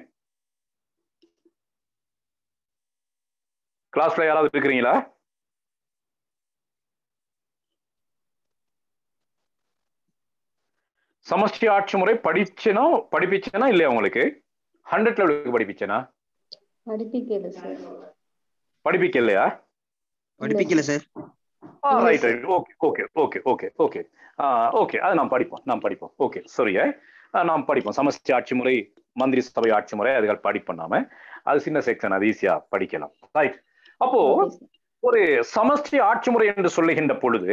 கிளாஸ்ல யாராவது இருக்கிறீங்களா? சமஷ்டி ஆட்சி முறை படிப்பிச்சேனா இல்லையா? உங்களுக்கு 100 லெவலுக்கு படிப்பிச்சேனா? படிப்பிக்கலையா? படிப்பிக்கல sir. Right right. Okay okay okay okay okay okay, அது நாம் படிப்போம். ஓகே, சரியா, நாம் படிப்போம். சமஷ்டி ஆட்சி முறை, மந்திரி சபை ஆட்சி முறை, அதுகள் படிப்போம் நாம. அது சின்ன செக்ஷன், அது ஈஸியா படிக்கலாம். ரைட். அப்போ ஒரு சமஷ்டி ஆட்சி முறை என்று சொல்லுகின்ற பொழுது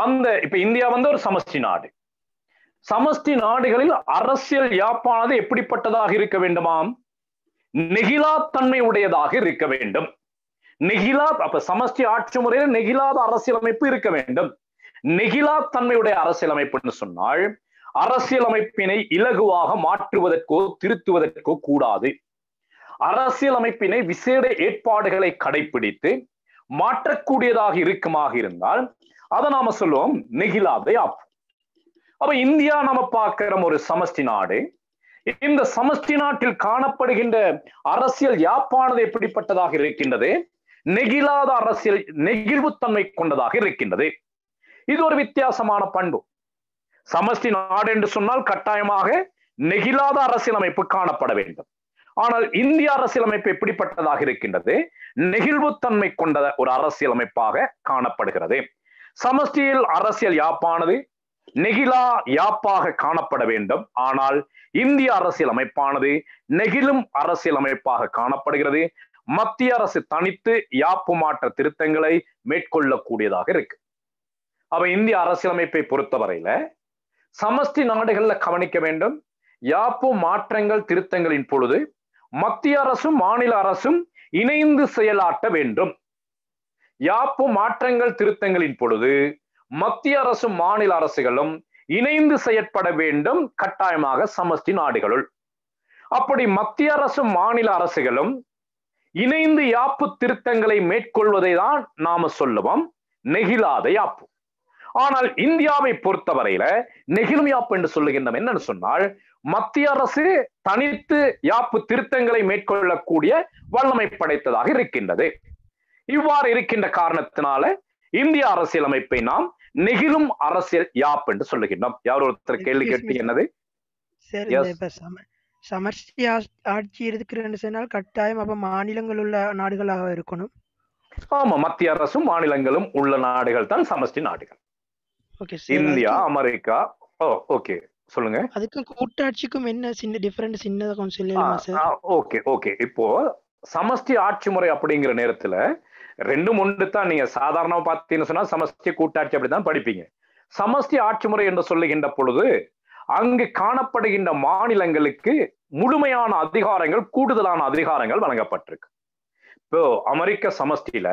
அந்த இப்ப இந்தியா ஒரு சமஷ்டி நாடு. சமஷ்டி நாடுகளில் அரசியல் யாப்பானது எப்படிப்பட்டதாக இருக்க வேண்டுமாம்? நெகிழா தன்மை உடையதாக இருக்க வேண்டும். அப்ப சமஷ்டி ஆட்சி முறையில் நெகிழாத அரசியலமைப்பு இருக்க வேண்டும். நெகிழா தன்மையுடைய அரசியலமைப்புன்னு சொன்னால் அரசியலமைப்பினை இலகுவாக மாற்றுவதற்கோ திருத்துவதற்கோ கூடாது. அரசியலமைப்பினை விசேட ஏற்பாடுகளை கடைபிடித்து மாற்றக்கூடியதாக இருக்குமாக இருந்தால் அதை நாம சொல்லுவோம் நெகிழாத யாப்பு. அப்ப இந்தியா நாம பார்க்கிற ஒரு சமஷ்டி நாடு. இந்த சமஷ்டி நாட்டில் காணப்படுகின்ற அரசியல் யாப்பானது எப்படிப்பட்டதாக இருக்கின்றது? நெகிழாத அரசியல், நெகிழ்வுத்தன்மை கொண்டதாக இருக்கின்றது. இது ஒரு வித்தியாசமான பண்பு. சமஷ்டி நாடு என்று சொன்னால் கட்டாயமாக நெகிழாத அரசியலமைப்பு காணப்பட வேண்டும். ஆனால் இந்திய அரசியலமைப்பு எப்படிப்பட்டதாக இருக்கின்றது? நெகிழ்வுத்தன்மை கொண்ட ஒரு அரசியலமைப்பாக காணப்படுகிறது. சமஷ்டியில் அரசியல் யாப்பானது நெகிழா யாப்பாக காணப்பட வேண்டும். ஆனால் இந்திய அரசியல் அமைப்பானது நெகிழும் அரசியல் அமைப்பாக காணப்படுகிறது. மத்திய அரசு தனித்து யாப்பு மாற்ற திருத்தங்களை மேற்கொள்ளக்கூடியதாக இருக்கு. அப்ப இந்திய அரசியலமைப்பை பொறுத்தவரையில சமஷ்டி நாடுகள்ல கவனிக்க வேண்டும். யாப்பு மாற்றங்கள் திருத்தங்களின் பொழுது மத்திய அரசும் மாநில அரசும் இணைந்து செயலாற்ற வேண்டும். யாப்பு மாற்றங்கள் திருத்தங்களின் பொழுது மத்திய அரசும் மாநில அரசுகளும் இணைந்து செயற்பட வேண்டும் கட்டாயமாக சமஷ்டி நாடுகளுள். அப்படி மத்திய அரசும் மாநில அரசுகளும் இணைந்து யாப்பு திருத்தங்களை மேற்கொள்வதை தான் நாம சொல்லுவோம் நெகிழாத யாப்பு. ஆனால் இந்தியாவை பொறுத்தவரையில நெகிழும் யாப்பு என்று சொல்லுகின்றோம். என்னன்னு சொன்னால் மத்திய அரசு தனித்து யாப்பு திருத்தங்களை மேற்கொள்ளக்கூடிய வல்லமை படைத்ததாக இருக்கின்றது. இவ்வாறு இருக்கின்ற காரணத்தினால இந்திய அரசியலமைப்பை நாம் நெகிழும் அரசியல் யாப்பு என்று சொல்லுகின்றோம். யார் ஒருத்தர் கேள்வி கேட்டு என்னது சமஷ்டி ஆட்சி இருக்கிறேன்னு சொன்னால் கட்டாயம் அப்ப மாநிலங்கள் உள்ள நாடுகளாக இருக்கணும். ஆமா, மத்திய அரசும் மாநிலங்களும் உள்ள நாடுகள் தான் சமஷ்டி நாடுகள். India, America. ஓகே, சொல்லுங்க. அதுக்கும் கூட்டாட்சிக்கும் என்ன சின்ன டிஃபரண்ட் சின்னதா கொஞ்சம் சொல்லலாமா சார்? Okay okay. இப்போ சமஷ்டி ஆட்சி முறை அப்படிங்கிற நேரத்துல ரெண்டும் ஒன்று தான். நீங்க சாதாரணமா பார்த்தீங்கன்னு சொன்னா சமஷ்டி கூட்டாட்சி அப்படிதான் படிப்பீங்க. சமஷ்டி ஆட்சி முறை என்று சொல்லுகின்ற பொழுது அங்கு காணப்படுகின்ற மாநிலங்களுக்கு முழுமையான அதிகாரங்கள், கூடுதலான அதிகாரங்கள் வழங்கப்பட்டிருக்கு. இப்போ அமெரிக்க சமஷ்டியில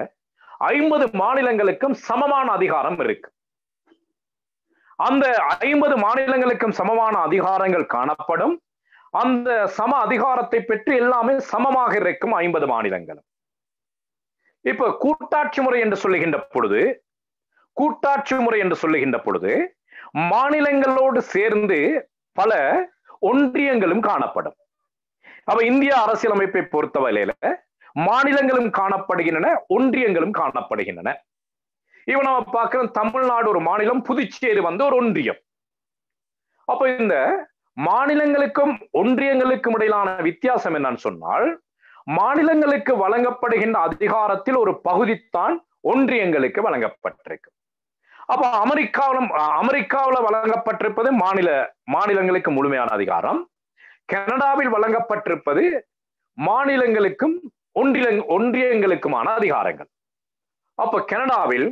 50 மாநிலங்களுக்கும் சமமான அதிகாரம் இருக்கு. அந்த 50 மாநிலங்களுக்கும் சமமான அதிகாரங்கள் காணப்படும். அந்த சம அதிகாரத்தை பெற்று எல்லாமே சமமாக இருக்கும் 50 மாநிலங்களும். இப்ப கூட்டாட்சி முறை என்று சொல்லுகின்ற பொழுது மாநிலங்களோடு சேர்ந்து பல ஒன்றியங்களும் காணப்படும். அப்ப இந்திய அரசியலமைப்பை பொறுத்தவரையில மாநிலங்களும் காணப்படுகின்றன, ஒன்றியங்களும் காணப்படுகின்றன. இவன் நம்ம பார்க்கிறோம், தமிழ்நாடு ஒரு மாநிலம், புதுச்சேரி ஒரு ஒன்றியம். அப்ப இந்த மாநிலங்களுக்கும் ஒன்றியங்களுக்கும் இடையிலான வித்தியாசம் என்னன்னு சொன்னால் மாநிலங்களுக்கு வழங்கப்படுகின்ற அதிகாரத்தில் ஒரு பகுதித்தான் ஒன்றியங்களுக்கு வழங்கப்பட்டிருக்கு. அப்ப அமெரிக்காவில் வழங்கப்பட்டிருப்பது மாநிலங்களுக்கு முழுமையான அதிகாரம். கனடாவில் வழங்கப்பட்டிருப்பது மாநிலங்களுக்கும் ஒன்றியங்களுக்குமான அதிகாரங்கள். அப்ப கனடாவில்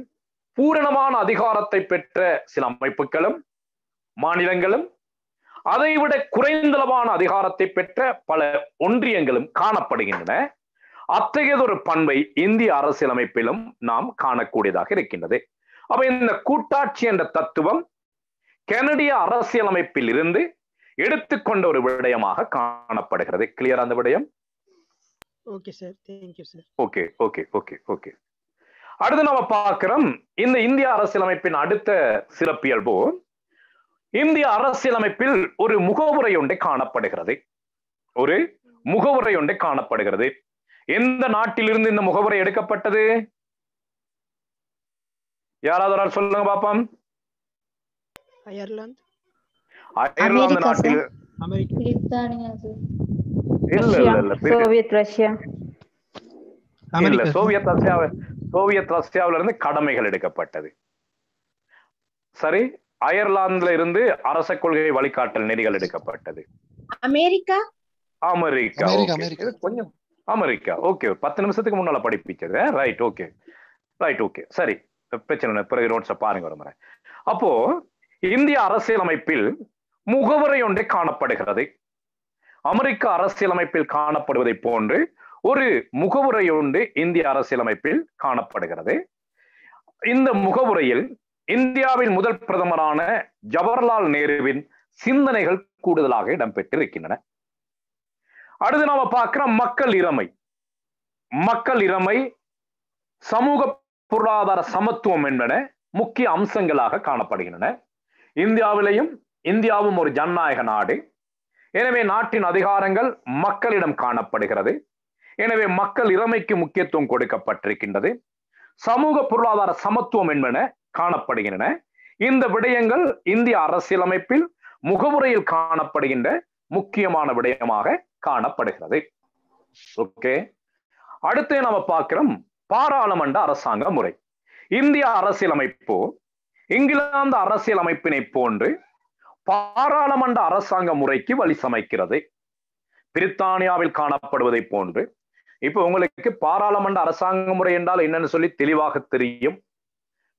பூரணமான அதிகாரத்தை பெற்ற சில அமைப்புகளும் மாநிலங்களும், அதைவிட குறைந்தளவான அதிகாரத்தை பெற்ற பல ஒன்றியங்களும் காணப்படுகின்றன. அத்தகையதொரு பண்பை இந்திய அரசியலமைப்பிலும் நாம் காணக்கூடியதாக இருக்கின்றது. அப்ப இந்த கூட்டாட்சி என்ற தத்துவம் கனடிய அரசியலமைப்பில் இருந்து எடுத்துக்கொண்ட ஒரு விடயமாக காணப்படுகிறது. கிளியர் அந்த விடயம்? Okay sir, thank you sir. Okay okay okay okay. அடுத்து நம்ம பார்க்கிறோம் இந்த இந்திய அரசியலமைப்பின் அடுத்த சிறப்பியல்பு, இந்திய அரசியலமைப்பில் ஒரு முகவுரை ஒன்றை காணப்படுகிறது. ஒரு முகவுரை ஒன்றை காணப்படுகிறது. எந்த நாட்டிலிருந்து இந்த முகவுரை எடுக்கப்பட்டது? யாராவது ஒரு சொல்லுங்க பாப்போம். அயர்லாந்து. அயர்லாந்து நாட்டில் சோவியத் ரஷ்யாவில இருந்து கடமைகள் எடுக்கப்பட்டது. சரி, அயர்லாந்துல இருந்து அரச கொள்கை வழிகாட்டல் நெறிகள் எடுக்கப்பட்டது. அமெரிக்கா. கொஞ்சம் அமெரிக்கா. ஓகே, 10 நிமிஷத்துக்கு முன்னால படிப்பிச்சது. ரைட், ஓகே ரைட், ஓகே, சரி, பிரச்சனை. பிறகு நோட்ஸை பாருங்க ஒரு முறை. அப்போ இந்திய அரசியலமைப்பில் முகவுரை ஒன்றை காணப்படுகிறது. அமெரிக்க அரசியலமைப்பில் காணப்படுவதை போன்று ஒரு முகவுரை ஒன்று இந்திய அரசியலமைப்பில் காணப்படுகிறது. இந்த முகவுரையில் இந்தியாவின் முதல் பிரதமரான ஜவஹர்லால் நேருவின் சிந்தனைகள் கூடுதலாக இடம்பெற்றிருக்கின்றன. அடுத்து நாம பார்க்கிறோம் மக்கள் இறைமை, சமூக பொருளாதார சமத்துவம் என்பன முக்கிய அம்சங்களாக காணப்படுகின்றன. இந்தியாவும் ஒரு ஜனநாயக நாடு. எனவே நாட்டின் அதிகாரங்கள் மக்களிடம் காணப்படுகிறது. எனவே மக்கள் இறைமைக்கு முக்கியத்துவம் கொடுக்கப்பட்டிருக்கின்றது. சமூக பொருளாதார சமத்துவம் என்பன காணப்படுகின்றன. இந்த விடயங்கள் இந்திய அரசியலமைப்பில் முகவுரையில் காணப்படுகின்ற முக்கியமான விடயமாக காணப்படுகிறது. ஓகே, அடுத்து நாம பார்க்கிறோம் பாராளுமன்ற அரசாங்க முறை. இந்திய அரசியலமைப்பு இங்கிலாந்து அரசியல் அமைப்பினை போன்று பாராளுமன்ற அரசாங்க முறைக்கு வழி சமைக்கிறது. பிரித்தானியாவில் காணப்படுவதை போன்று. இப்ப உங்களுக்கு பாராளுமன்ற அரசாங்க முறை என்றால் என்னன்னு சொல்லி தெளிவாக தெரியும்.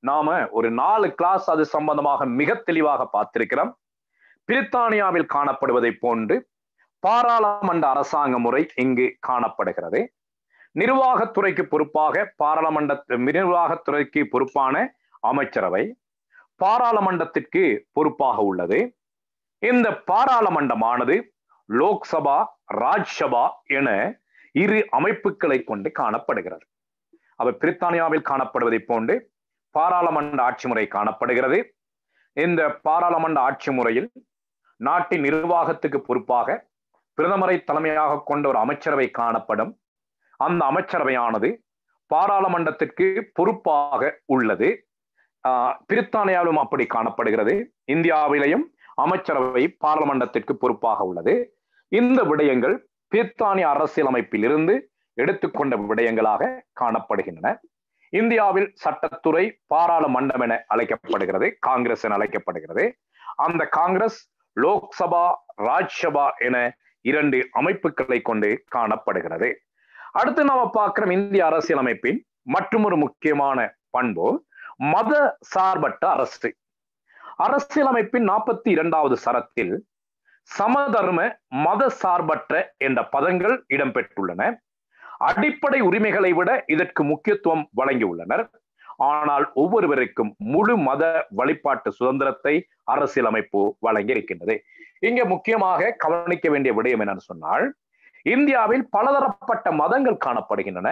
நாம ஒரு 4 கிளாஸ் அது சம்பந்தமாக மிக தெளிவாக பார்த்திருக்கிறோம். பிரித்தானியாவில் காணப்படுவதை போன்று பாராளுமன்ற அரசாங்க முறை இங்கு காணப்படுகிறது. நிர்வாகத்துறைக்கு பொறுப்பாக நிர்வாகத்துறைக்கு பொறுப்பான அமைச்சரவை பாராளுமன்றத்திற்கு பொறுப்பாக உள்ளது. இந்த பாராளுமன்றமானது லோக்சபா, ராஜ்யசபா என 2 அமைப்புகளை கொண்டு காணப்படுகிறது. அவை பிரித்தானியாவில் காணப்படுவதை போன்று பாராளுமன்ற ஆட்சி முறை காணப்படுகிறது. இந்த பாராளுமன்ற ஆட்சி முறையில் நாட்டின் நிர்வாகத்துக்கு பொறுப்பாக பிரதமரை தலைமையாக கொண்ட ஒரு அமைச்சரவை காணப்படும். அந்த அமைச்சரவையானது பாராளுமன்றத்திற்கு பொறுப்பாக உள்ளது. பிரித்தானியாவிலும் அப்படி காணப்படுகிறது. இந்தியாவிலேயும் அமைச்சரவை பாராளுமன்றத்திற்கு பொறுப்பாக உள்ளது. இந்த விடயங்கள் பிரித்தானிய அரசியலமைப்பில் இருந்து எடுத்துக்கொண்ட விடயங்களாக காணப்படுகின்றன. இந்தியாவில் சட்டத்துறை பாராளுமன்றம் என அழைக்கப்படுகிறது, காங்கிரஸ் என அழைக்கப்படுகிறது. அந்த காங்கிரஸ் லோக்சபா, ராஜ்யசபா என 2 அமைப்புகளை கொண்டு காணப்படுகிறது. அடுத்து நாம பார்க்கிறோம் இந்திய அரசியலமைப்பின் மற்றொரு முக்கியமான பண்பு மத சார்பற்ற அரசு. அரசியலமைப்பின் 42வது சரத்தில் சமதர்ம, மத சார்பற்ற என்ற பதங்கள் இடம்பெற்றுள்ளன. அடிப்படை உரிமைகளை விட இதற்கு முக்கியத்துவம் வழங்கியுள்ளனர். ஆனால் ஒவ்வொருவருக்கும் முழு மத வழிபாட்டு சுதந்திரத்தை அரசியலமைப்பு வழங்கி இருக்கின்றது. இங்க முக்கியமாக கவனிக்க வேண்டிய விடயம் என்னன்னு சொன்னால், இந்தியாவில் பலதரப்பட்ட மதங்கள் காணப்படுகின்றன.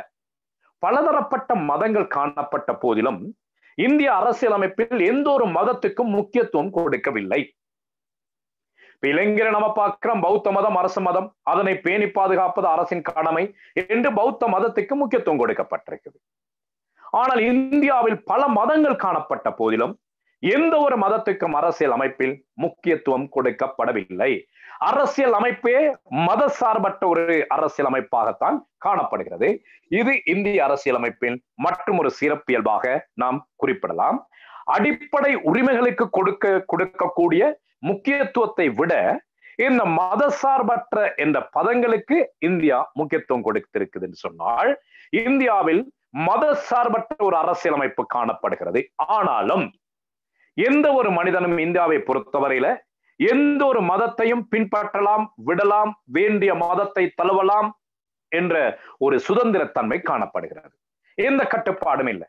பலதரப்பட்ட மதங்கள் காணப்பட்ட போதிலும் இந்திய அரசியலமைப்பில் எந்த ஒரு மதத்துக்கும் முக்கியத்துவம் கொடுக்கவில்லை. இளைஞரை நம்ம பார்க்கிறோம், பௌத்த மதம் அரசு மதம், அதனை பேணி பாதுகாப்பது அரசின் கடமை என்று பௌத்த மதத்துக்கு முக்கியத்துவம் கொடுக்கப்பட்டிருக்குது. ஆனால் இந்தியாவில் பல மதங்கள் காணப்பட்ட போதிலும் எந்த ஒரு மதத்துக்கும் அரசியல் அமைப்பில் முக்கியத்துவம் கொடுக்கப்படவில்லை. அரசியல் அமைப்பே மத சார்பற்ற ஒரு அரசியல் அமைப்பாகத்தான் காணப்படுகிறது. இது இந்திய அரசியலமைப்பின் மற்றும் ஒரு சிறப்பியல்பாக நாம் குறிப்பிடலாம். அடிப்படை உரிமைகளுக்கு கொடுக்கக்கூடிய முக்கியத்துவத்தை விட இந்த மத சார்பற்ற என்ற பதங்களுக்கு இந்தியா முக்கியத்துவம் கொடுத்திருக்குதுன்னு சொன்னால், இந்தியாவில் மத சார்பற்ற ஒரு அரசியலமைப்பு காணப்படுகிறது. ஆனாலும் எந்த ஒரு மனிதனும் இந்தியாவை பொறுத்தவரையில எந்த ஒரு மதத்தையும் பின்பற்றலாம், விடலாம், வேண்டிய மதத்தை தழுவலாம் என்ற ஒரு சுதந்திரத்தன்மை காணப்படுகிறது. எந்த கட்டுப்பாடும் இல்லை.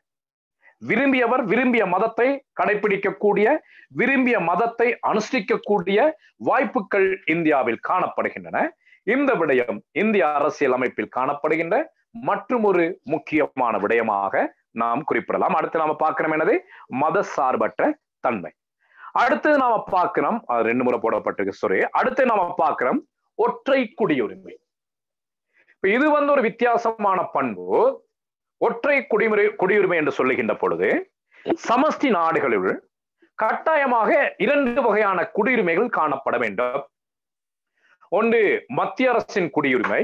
விரும்பியவர் விரும்பிய மதத்தை கடைபிடிக்கக்கூடிய, விரும்பிய மதத்தை அனுஷ்டிக்கக்கூடிய வாய்ப்புகள் இந்தியாவில் காணப்படுகின்றன. இந்த விடயம் இந்திய அரசியல் அமைப்பில் காணப்படுகின்ற மற்றும் ஒரு முக்கியமான விடயமாக நாம் குறிப்பிடலாம். அடுத்து நாம பார்க்கிறோம் என்னது, மத சார்பற்ற தன்மை. அடுத்து நாம பார்க்கிறோம், 2 முறை போடப்பட்டிருக்கு sorry. அடுத்து நாம பார்க்கிறோம் ஒற்றை குடியுரிமை. இது ஒரு வித்தியாசமான பண்பு. ஒற்றை குடியுரிமை என்று சொல்லுகின்ற பொழுது சமஷ்டி நாடுகளில் கட்டாயமாக 2 வகையான குடியுரிமைகள் காணப்பட வேண்டும். ஒன்று மத்திய அரசின் குடியுரிமை,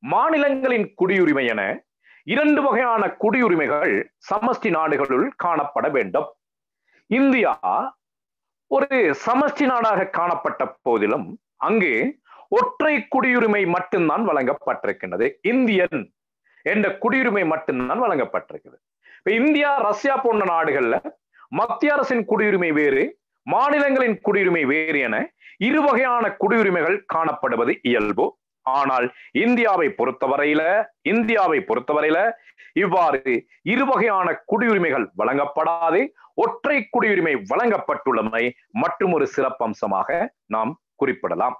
மாநிலங்களின் குடியுரிமை என 2 வகையான குடியுரிமைகள் சமஷ்டி நாடுகளுள் காணப்பட வேண்டும். இந்தியா ஒரு சமஷ்டி நாடாக காணப்பட்ட போதிலும் அங்கு ஒற்றை குடியுரிமை மட்டும்தான் வழங்கப்பட்டிருக்கின்றது. இந்தியன் என்ற குடியுரிமை மட்டும்தான் வழங்கப்பட்டிருக்கிறது. இப்ப இந்தியா, ரஷ்யா போன்ற நாடுகள்ல மத்திய அரசின் குடியுரிமை வேறு, மாநிலங்களின் குடியுரிமை வேறு என 2 வகையான குடியுரிமைகள் காணப்படுவது இயல்பு. ஆனால் இந்தியாவை பொறுத்தவரையில இவ்வாறு 2 வகையான குடியுரிமைகள் வழங்கப்படாது, ஒற்றை குடியுரிமை வழங்கப்பட்டுள்ளமை மற்றும் ஒரு சிறப்பம்சமாக நாம் குறிப்பிடலாம்.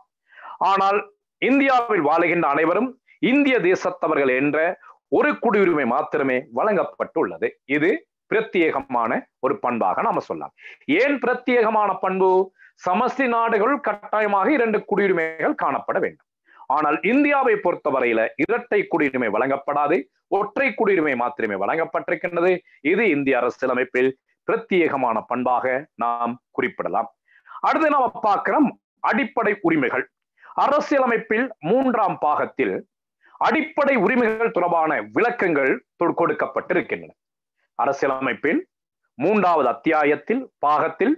ஆனால் இந்தியாவில் வாழுகின்ற அனைவரும் இந்திய தேசத்தவர்கள் என்ற ஒரு குடியுரிமை மாத்திரமே வழங்கப்பட்டுள்ளது. இது பிரத்யேகமான ஒரு பண்பாக நாம சொல்லலாம். ஏன் பிரத்யேகமான பண்பு? சமஷ்டி நாடுகள் கட்டாயமாக 2 குடியுரிமைகள் காணப்பட வேண்டும். ஆனால் இந்தியாவை பொறுத்தவரையில இரட்டை குடியுரிமை வழங்கப்படாது, ஒற்றை குடியுரிமை மாத்திரமே வழங்கப்பட்டிருக்கின்றது. இது இந்திய அரசியலமைப்பில் பிரத்யேகமான பண்பாக நாம் குறிப்பிடலாம். அடுத்து நாம் பார்க்கிறோம் அடிப்படை உரிமைகள். அரசியலமைப்பில் 3ஆம் பாகத்தில் அடிப்படை உரிமைகள் தொடர்பான விளக்கங்கள் கொடுக்கப்பட்டிருக்கின்றன. அரசியலமைப்பில் 3வது அத்தியாயத்தில் பாகத்தில்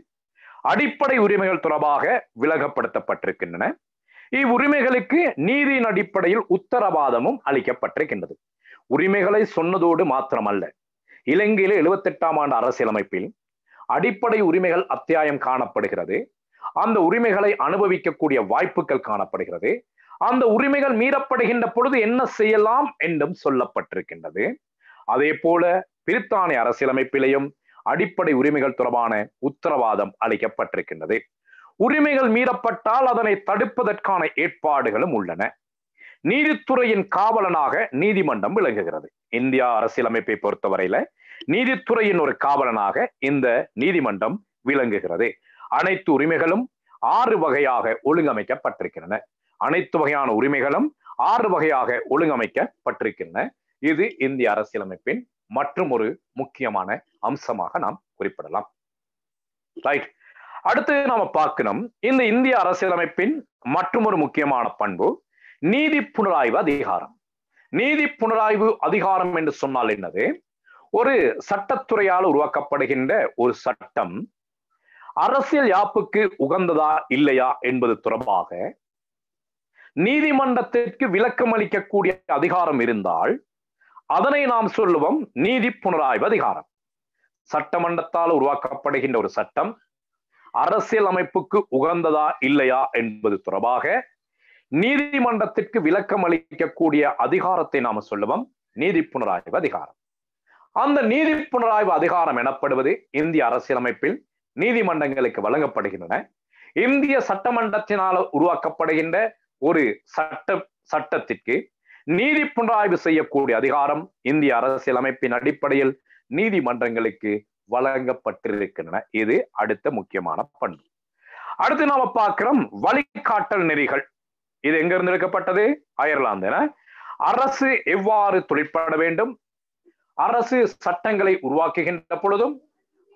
அடிப்படை உரிமைகள் தொடர்பாக விளங்கப்படுத்தப்பட்டிருக்கின்றன. இவ்வுரிமைகளுக்கு நீதியின் அடிப்படையில் உத்தரவாதமும் அளிக்கப்பட்டிருக்கின்றது. உரிமைகளை சொன்னதோடு மாத்திரமல்ல, இலங்கையிலே 78ஆம் ஆண்டு அரசியலமைப்பில் அடிப்படை உரிமைகள் அத்தியாயம் காணப்படுகிறது. அந்த உரிமைகளை அனுபவிக்கக்கூடிய வாய்ப்புகள் காணப்படுகிறது. அந்த உரிமைகள் மீறப்படுகின்ற பொழுது என்ன செய்யலாம் என்றும் சொல்லப்பட்டிருக்கின்றது. அதே போல பிரித்தானிய அரசியலமைப்பிலேயும் அடிப்படை உரிமைகள் தொடர்பான உத்தரவாதம் அளிக்கப்பட்டிருக்கின்றது. உரிமைகள் மீறப்பட்டால் அதனை தடுப்பதற்கான ஏற்பாடுகளும் உள்ளன. நீதித்துறையின் காவலனாக நீதிமன்றம் விளங்குகிறது. இந்தியா அரசியலமைப்பை பொறுத்தவரையில நீதித்துறையின் ஒரு காவலனாக இந்த நீதிமன்றம் விளங்குகிறது. அனைத்து உரிமைகளும் 6 வகையாக ஒழுங்கமைக்கப்பட்டிருக்கின்றன. அனைத்து வகையான உரிமைகளும் 6 வகையாக ஒழுங்கமைக்கப்பட்டிருக்கின்றன. இது இந்திய அரசியலமைப்பின் மற்றும் ஒரு முக்கியமான அம்சமாக நாம் குறிப்பிடலாம். ரைட். அடுத்து நாம பார்க்கணும், இந்த இந்திய அரசியலமைப்பின் மற்றும் ஒரு முக்கியமான பண்பு நீதி புனராய்வு அதிகாரம். நீதி புனராய்வு அதிகாரம் என்று சொன்னால் என்னது? ஒரு சட்டத்துறையால் உருவாக்கப்படுகின்ற ஒரு சட்டம் அரசியல் யாப்புக்கு உகந்ததா இல்லையா என்பது தொடர்பாக நீதிமன்றத்திற்கு விளக்கம் அளிக்கக்கூடிய அதிகாரம் இருந்தால் அதனை நாம் சொல்லுவோம் நீதி புனராய்வு அதிகாரம். சட்டமன்றத்தால் உருவாக்கப்படுகின்ற ஒரு சட்டம் அரசியல் அமைப்புக்கு உகந்ததா இல்லையா என்பது தொடர்பாக நீதிமன்றத்திற்கு விளக்கம் அளிக்கக்கூடிய அதிகாரத்தை நாம சொல்லுவோம் நீதி புனராய்வு அதிகாரம். அந்த நீதி புனராய்வு அதிகாரம் எனப்படுவது இந்திய அரசியலமைப்பில் நீதிமன்றங்களுக்கு வழங்கப்படுகின்றன. இந்திய சட்டமன்றத்தினால் உருவாக்கப்படுகின்ற ஒரு சட்டத்திற்கு நீதி புனராய்வு செய்யக்கூடிய அதிகாரம் இந்திய அரசியலமைப்பின் அடிப்படையில் நீதிமன்றங்களுக்கு வழங்கப்பட்டிருக்கின்றன. இது அடுத்த முக்கியமான பண்பு. அடுத்து நாம பார்க்கிறோம் வழிகாட்டல் நெறிகள். இது எங்க இருந்து எடுக்கப்பட்டது? அயர்லாந்து. அரசு எவ்வாறு தொழிற்பட வேண்டும், அரசு சட்டங்களை உருவாக்குகின்ற பொழுதும்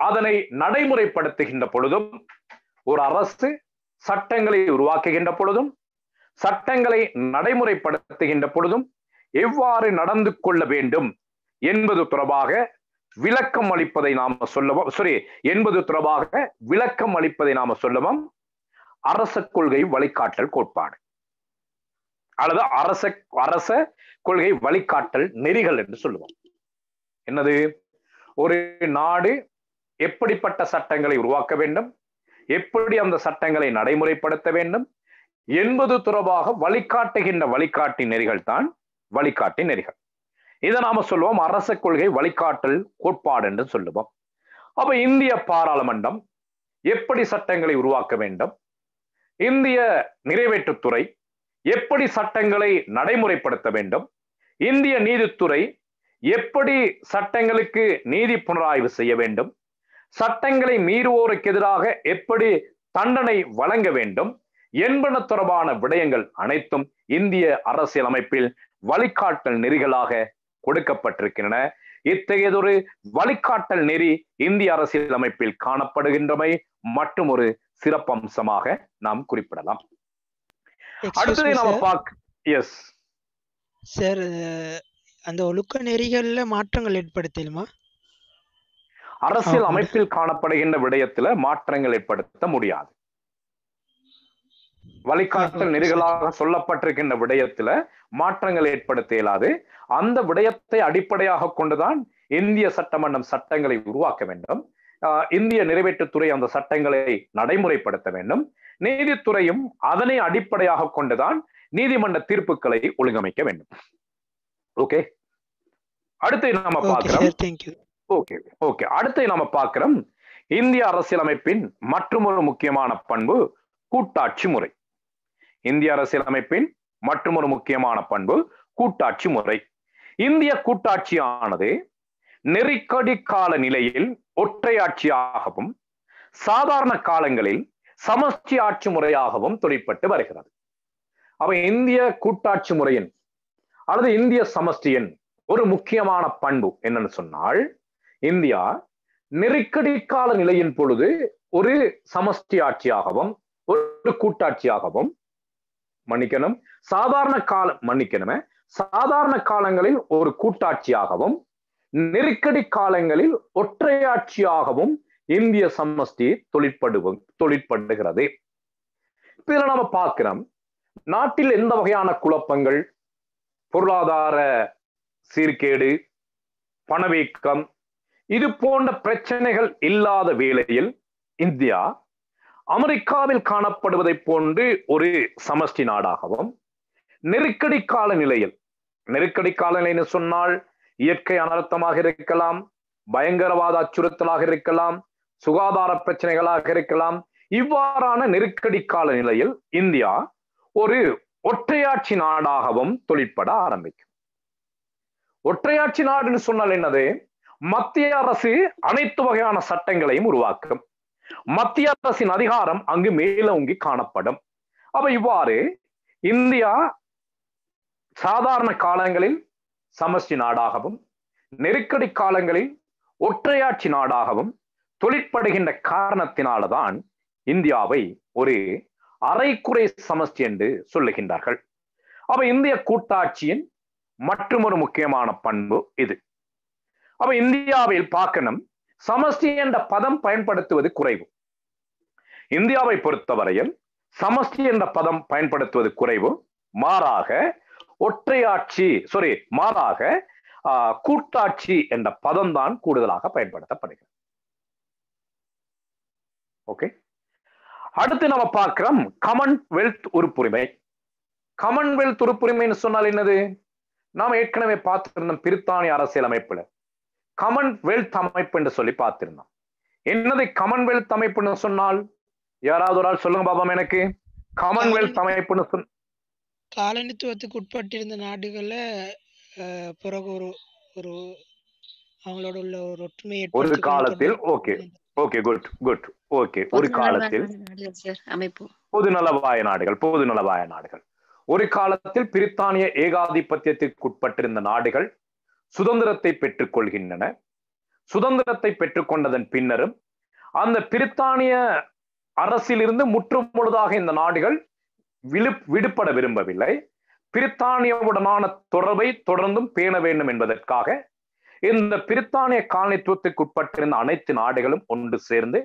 அதனை நடைமுறைப்படுத்துகின்ற பொழுதும், ஒரு அரசு சட்டங்களை உருவாக்குகின்ற பொழுதும் சட்டங்களை நடைமுறைப்படுத்துகின்ற பொழுதும் எவ்வாறு நடந்து கொள்ள வேண்டும் என்பது தொடர்பாக விளக்கம் அளிப்பதை நாம சொல்லுவோம். என்பது தொடர்பாக விளக்கம் அளிப்பதை நாம சொல்லுவோம் அரச கொள்கை வழிகாட்டல் கோட்பாடு அல்லது அரச கொள்கை வழிகாட்டல் நெறிகள் என்று சொல்லுவோம். என்னது? ஒரு நாடு எப்படிப்பட்ட சட்டங்களை உருவாக்க வேண்டும், எப்படி அந்த சட்டங்களை நடைமுறைப்படுத்த வேண்டும் என்பது தொடர்பாக வழிகாட்டுகின்ற வழிகாட்டி நெறிகள் தான் வழிகாட்டி நெறிகள். இதை நாம சொல்லுவோம் அரச கொள்கை வழிகாட்டல் கோட்பாடு என்று சொல்லுவோம். அப்ப இந்திய பாராளுமன்றம் எப்படி சட்டங்களை உருவாக்க வேண்டும், இந்திய நிறைவேற்றுத்துறை எப்படி சட்டங்களை நடைமுறைப்படுத்த வேண்டும், இந்திய நீதித்துறை எப்படி சட்டங்களுக்கு நீதி புனராய்வு செய்ய வேண்டும், சட்டங்களை மீறுவோருக்கு எதிராக எப்படி தண்டனை வழங்க வேண்டும் என்பன தொடர்பான விடயங்கள் அனைத்தும் இந்திய அரசியலமைப்பில் வழிகாட்டல் நெறிகளாக கொடுக்கப்பட்டிருக்கின்றன. இத்தகையதொரு வழிகாட்டல் நெறி இந்திய அரசியலமைப்பில் காணப்படுகின்றமை மற்றும் ஒரு சிறப்பம்சமாக நாம் குறிப்பிடலாம். அடுத்தது நாம எஸ் சார், அந்த ஒழுக்க நெறிகள்ல மாற்றங்கள் ஏற்படுத்தலுமா? அரசியல் அமைப்பில் காணப்படுகின்ற விடயத்துல மாற்றங்கள் ஏற்படுத்த முடியாது. வழிகாட்டல் நெறிகளாக சொல்லப்பட்டிருக்கின்ற விடயத்துல மாற்றங்கள் ஏற்படுத்த இயலாது. அந்த விடயத்தை அடிப்படையாக கொண்டுதான் இந்திய சட்டமன்றம் சட்டங்களை உருவாக்க வேண்டும். இந்திய நிறைவேற்றுத்துறை அந்த சட்டங்களை நடைமுறைப்படுத்த வேண்டும். நீதித்துறையும் அதனை அடிப்படையாக கொண்டுதான் நீதிமன்ற தீர்ப்புகளை ஒழுங்கமைக்க வேண்டும். ஓகே, அடுத்து நாம பார்க்கிறோம் இந்திய அரசியலமைப்பின் மற்றும் ஒரு முக்கியமான பண்பு கூட்டாட்சி முறை. இந்திய அரசியலமைப்பின் மற்றும் ஒரு முக்கியமான பண்பு கூட்டாட்சி முறை. இந்திய கூட்டாட்சியானது நெருக்கடி கால நிலையில் ஒற்றையாட்சியாகவும் சாதாரண காலங்களில் சமஷ்டி ஆட்சி முறையாகவும் தொழிற்பட்டு வருகிறது. அப்ப இந்திய கூட்டாட்சி முறையின் அல்லது இந்திய சமஷ்டியின் ஒரு முக்கியமான பண்பு என்னன்னு சொன்னால், இந்தியா நெருக்கடி கால நிலையின் பொழுது ஒரு சமஷ்டி ஆட்சியாகவும் ஒரு கூட்டாட்சியாகவும் சாதாரண காலங்களில் ஒரு கூட்டாட்சியாகவும் நெருக்கடி காலங்களில் ஒற்றையாட்சியாகவும் இந்திய சமஷ்டி தொழிற்படுகிறது. இதுல நம்ம பார்க்கிறோம், நாட்டில் எந்த வகையான குழப்பங்கள், பொருளாதார சீர்கேடு, பணவீக்கம், இது போன்ற பிரச்சனைகள் இல்லாத வேளையில் இந்தியா அமெரிக்காவில் காணப்படுவதை போன்று ஒரு சமஷ்டி நாடாகவும், நெருக்கடி கால நிலைன்னு சொன்னால் இயற்கை அனர்த்தமாக இருக்கலாம், பயங்கரவாத அச்சுறுத்தலாக இருக்கலாம், சுகாதார பிரச்சனைகளாக இருக்கலாம். இவ்வாறான நெருக்கடி கால நிலையில் இந்தியா ஒரு ஒற்றையாட்சி நாடாகவும் தொழிற்பட ஆரம்பிக்கும். ஒற்றையாட்சி நாடுன்னு சொன்னால் என்னது? மத்திய அரசு அனைத்து வகையான சட்டங்களையும் உருவாக்கும். மத்திய அரசின் அதிகாரம் அங்கு மேலோங்கி காணப்படும். அப்ப இவ்வாறு இந்தியா சாதாரண காலங்களில் சமஷ்டி நாடாகவும், நெருக்கடி காலங்களில் ஒற்றையாட்சி நாடாகவும் தொழிற்படுகின்ற காரணத்தினால்தான் இந்தியாவை ஒரு அரைக்குறை சமஷ்டி என்று சொல்லுகின்றார்கள். அப்ப இந்திய கூட்டாட்சியின் மற்றொரு முக்கியமான பண்பு இது. அப்ப இந்தியாவில் பார்க்கணும், சமஷ்டி என்ற பதம் பயன்படுத்துவது குறைவு. இந்தியாவை பொறுத்தவரையில் சமஷ்டி என்ற பதம் பயன்படுத்துவது குறைவு. மாறாக கூட்டாட்சி என்ற பதம் தான் கூடுதலாக பயன்படுத்தப்படுகிறது. ஓகே, அடுத்து நம்ம பார்க்கிறோம் காமன்வெல்த் உறுப்புரிமை. காமன்வெல்த் உறுப்புரிமைன்னு சொன்னால் என்னது? நாம் ஏற்கனவே பார்த்திருந்தோம் பிரித்தானிய அரசியலமைப்புல காமன்வெல்த் அமைப்பு என்று சொல்லி பார்த்திருந்தோம். என்னது காமன்வெல்த் அமைப்புன்னு சொன்னால்? யாராவது ஒரு ஆள் சொல்லுங்க பாபா எனக்கு. காமன்வெல்த் அமைப்புன்னு சொன்ன காலனித்துவத்துக்கு உட்பட்டிருந்த நாடுகள்ல பிறகு ஒரு அவங்களோட உள்ள ஒரு ஒற்றுமை ஒரு காலத்தில் ஒரு காலத்தில் பொதுநலவாய நாடுகள் ஒரு காலத்தில் பிரித்தானிய ஏகாதிபத்தியத்திற்கு உட்பட்டிருந்த நாடுகள் சுதந்திரத்தை பெற்றுக் கொள்கின்றன. சுதந்திரத்தை பெற்றுக்கொண்டதன் பின்னரும் அந்த பிரித்தானிய அரசிலிருந்து முற்றும் முழுதாக இந்த நாடுகள் விடுபட விரும்பவில்லை. பிரித்தானியாவுடனான தொடர்பை தொடர்ந்தும் பேண வேண்டும் என்பதற்காக இந்த பிரித்தானிய காலனித்துவத்துக்கு உட்பட்டிருந்த அனைத்து நாடுகளும் ஒன்று சேர்ந்து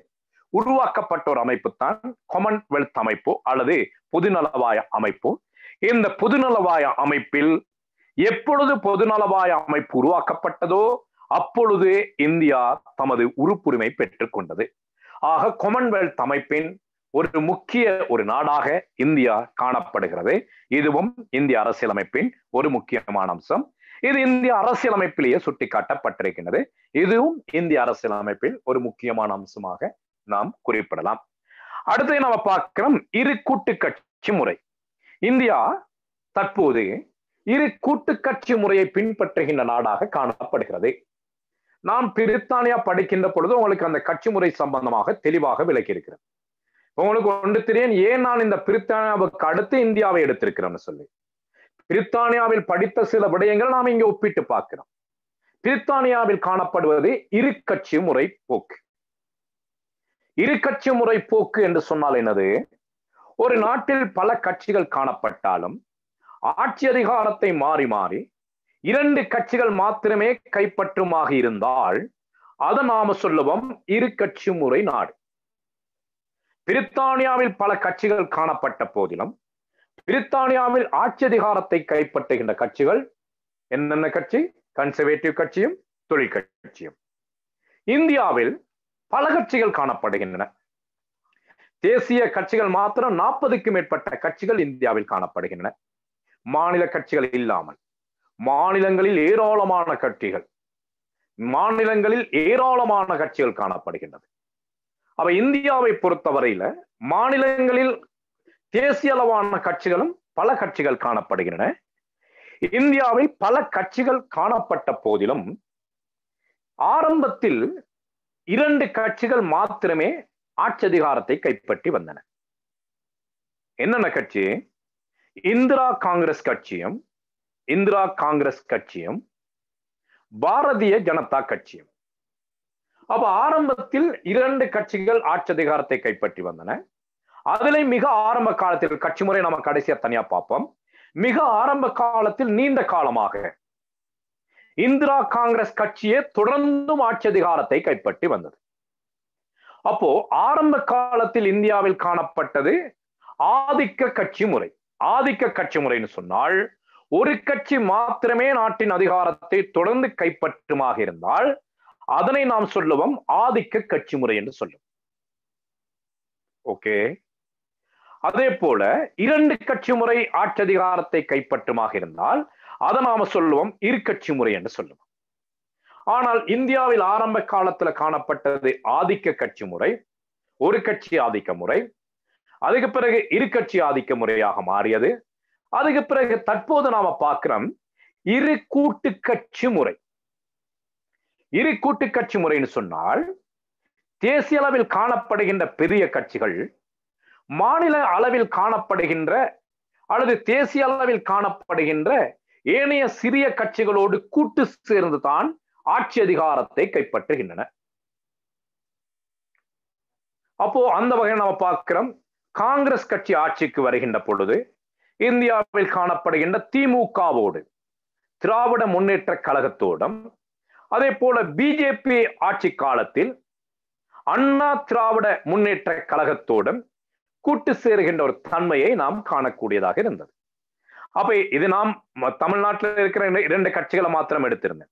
உருவாக்கப்பட்ட ஒரு அமைப்பு தான் காமன்வெல்த் அமைப்பு அல்லது பொதுநலவாய அமைப்பு. இந்த பொதுநலவாய அமைப்பில் எப்பொழுது பொதுநலவாய அமைப்பு உருவாக்கப்பட்டதோ அப்பொழுது இந்தியா தமது உறுப்புரிமை பெற்றுக் கொண்டது. ஆக காமன்வெல்த் அமைப்பின் ஒரு முக்கிய ஒரு நாடாக இந்தியா காணப்படுகிறது. இதுவும் இந்திய அரசியலமைப்பின் ஒரு முக்கியமான அம்சம். இது இந்திய அரசியலமைப்பிலேயே சுட்டிக்காட்டப்பட்டிருக்கின்றது. இதுவும் இந்திய அரசியலமைப்பில் ஒரு முக்கியமான அம்சமாக நாம் குறிப்பிடலாம். அடுத்து நம்ம பார்க்கிறோம் இரு கூட்டு கட்சி முறை. இந்தியா தற்போது இரு கூட்டு கட்சி முறையை பின்பற்றுகின்ற நாடாக காணப்படுகிறது. நான் பிரித்தானியா படிக்கின்ற பொழுது உங்களுக்கு அந்த கட்சி முறை சம்பந்தமாக தெளிவாக விளக்கி இருக்கிறேன். உங்களுக்கு ஒன்று தெரியும், ஏன் நான் இந்த பிரித்தானியாவுக்கு அடுத்து இந்தியாவை எடுத்திருக்கிறேன்னு சொல்லி. பிரித்தானியாவில் படித்த சில விடயங்கள் நாம் இங்கே ஒப்பிட்டு பார்க்கிறோம். பிரித்தானியாவில் காணப்படுவது இரு கட்சி முறை போக்கு. இரு கட்சி முறை போக்கு என்று சொன்னால் என்னது? ஒரு நாட்டில் பல கட்சிகள் காணப்பட்டாலும் ஆட்சி அதிகாரத்தை மாறி மாறி இரண்டு கட்சிகள் மாத்திரமே கைப்பற்றுமாக இருந்தால் அதை நாம சொல்லுவோம் இரு கட்சி முறை நாடு. பிரித்தானியாவில் பல கட்சிகள் காணப்பட்ட போதிலும் பிரித்தானியாவில் ஆட்சி அதிகாரத்தை கைப்பற்றுகின்ற கட்சிகள் என்னென்ன கட்சி? கன்சர்வேட்டிவ் கட்சியும் தொழிற்கட்சியும். இந்தியாவில் பல கட்சிகள் காணப்படுகின்றன. தேசிய கட்சிகள் மாத்திரம் 40க்கும் மேற்பட்ட கட்சிகள் இந்தியாவில் காணப்படுகின்றன. மாநில கட்சிகள் இல்லாமல் மாநிலங்களில் ஏராளமான கட்சிகள் காணப்படுகின்றது. அப்ப இந்தியாவை பொறுத்தவரையில மாநிலங்களில் தேசிய அளவான கட்சிகளும் பல கட்சிகள் காணப்படுகின்றன. இந்தியாவில் பல கட்சிகள் காணப்பட்ட போதிலும் ஆரம்பத்தில் இரண்டு கட்சிகள் மாத்திரமே ஆட்சி அதிகாரத்தை கைப்பற்றி வந்தன. என்னென்ன கட்சி? இந்திரா காங்கிரஸ் கட்சியும் பாரதிய ஜனதா கட்சியும். அப்ப ஆரம்பத்தில் இரண்டு கட்சிகள் ஆட்சி அதிகாரத்தை கைப்பற்றி வந்தன. அதுல மிக ஆரம்ப காலத்தில் கட்சி முறை நம்ம கடைசியா தனியா பார்ப்போம். மிக ஆரம்ப காலத்தில் நீண்ட காலமாக இந்திரா காங்கிரஸ் கட்சியே தொடர்ந்தும் ஆட்சி அதிகாரத்தை கைப்பற்றி வந்தது. அப்போ ஆரம்ப காலத்தில் இந்தியாவில் காணப்பட்டது ஆதிக்க கட்சி முறை. ஆதிக்க கட்சி முறைன்னு சொன்னால் ஒரு கட்சி மாத்திரமே நாட்டின் அதிகாரத்தை தொடர்ந்து கைப்பற்றுமாக இருந்தால் அதனை நாம் சொல்லுவோம் ஆதிக்க கட்சி முறை என்று சொல்லுவோம். ஓகே. அதே போல இரண்டு கட்சி முறை ஆட்சி அதிகாரத்தை கைப்பற்றுமாக இருந்தால் அதை நாம சொல்லுவோம் இரு கட்சி முறை என்று சொல்லுவோம். ஆனால் இந்தியாவில் ஆரம்ப காலத்துல காணப்பட்டது ஆதிக்க கட்சி முறை, ஒரு கட்சி ஆதிக்க முறை. அதுக்கு பிறகு இரு கட்சி ஆதிக்க முறையாக மாறியது. அதுக்கு பிறகு தற்போது நாம பார்க்கிறோம் இரு கூட்டு கட்சி முறை. இரு கூட்டு கட்சி முறைன்னு சொன்னால் தேசிய அளவில் காணப்படுகின்ற பெரிய கட்சிகள் மாநில அளவில் காணப்படுகின்ற அல்லது தேசிய அளவில் காணப்படுகின்ற ஏனைய சிறிய கட்சிகளோடு கூட்டு சேர்ந்துதான் ஆட்சி அதிகாரத்தை கைப்பற்றுகின்றன. அப்போ அந்த வகையில் நம்ம பார்க்கிறோம் காங்கிரஸ் கட்சி ஆட்சிக்கு வருகின்ற பொழுது இந்தியாவில் காணப்படுகின்ற திமுகவோடு, திராவிட முன்னேற்ற கழகத்தோடும், அதே போல பிஜேபி ஆட்சி காலத்தில் அண்ணா திராவிட முன்னேற்ற கழகத்தோடும் கூட்டு சேருகின்ற ஒரு தன்மையை நாம் காணக்கூடியதாக இருந்தது. அப்ப இது நாம் தமிழ்நாட்டில் இருக்கிற இரண்டு கட்சிகளை மாத்திரம் எடுத்திருந்தேன்.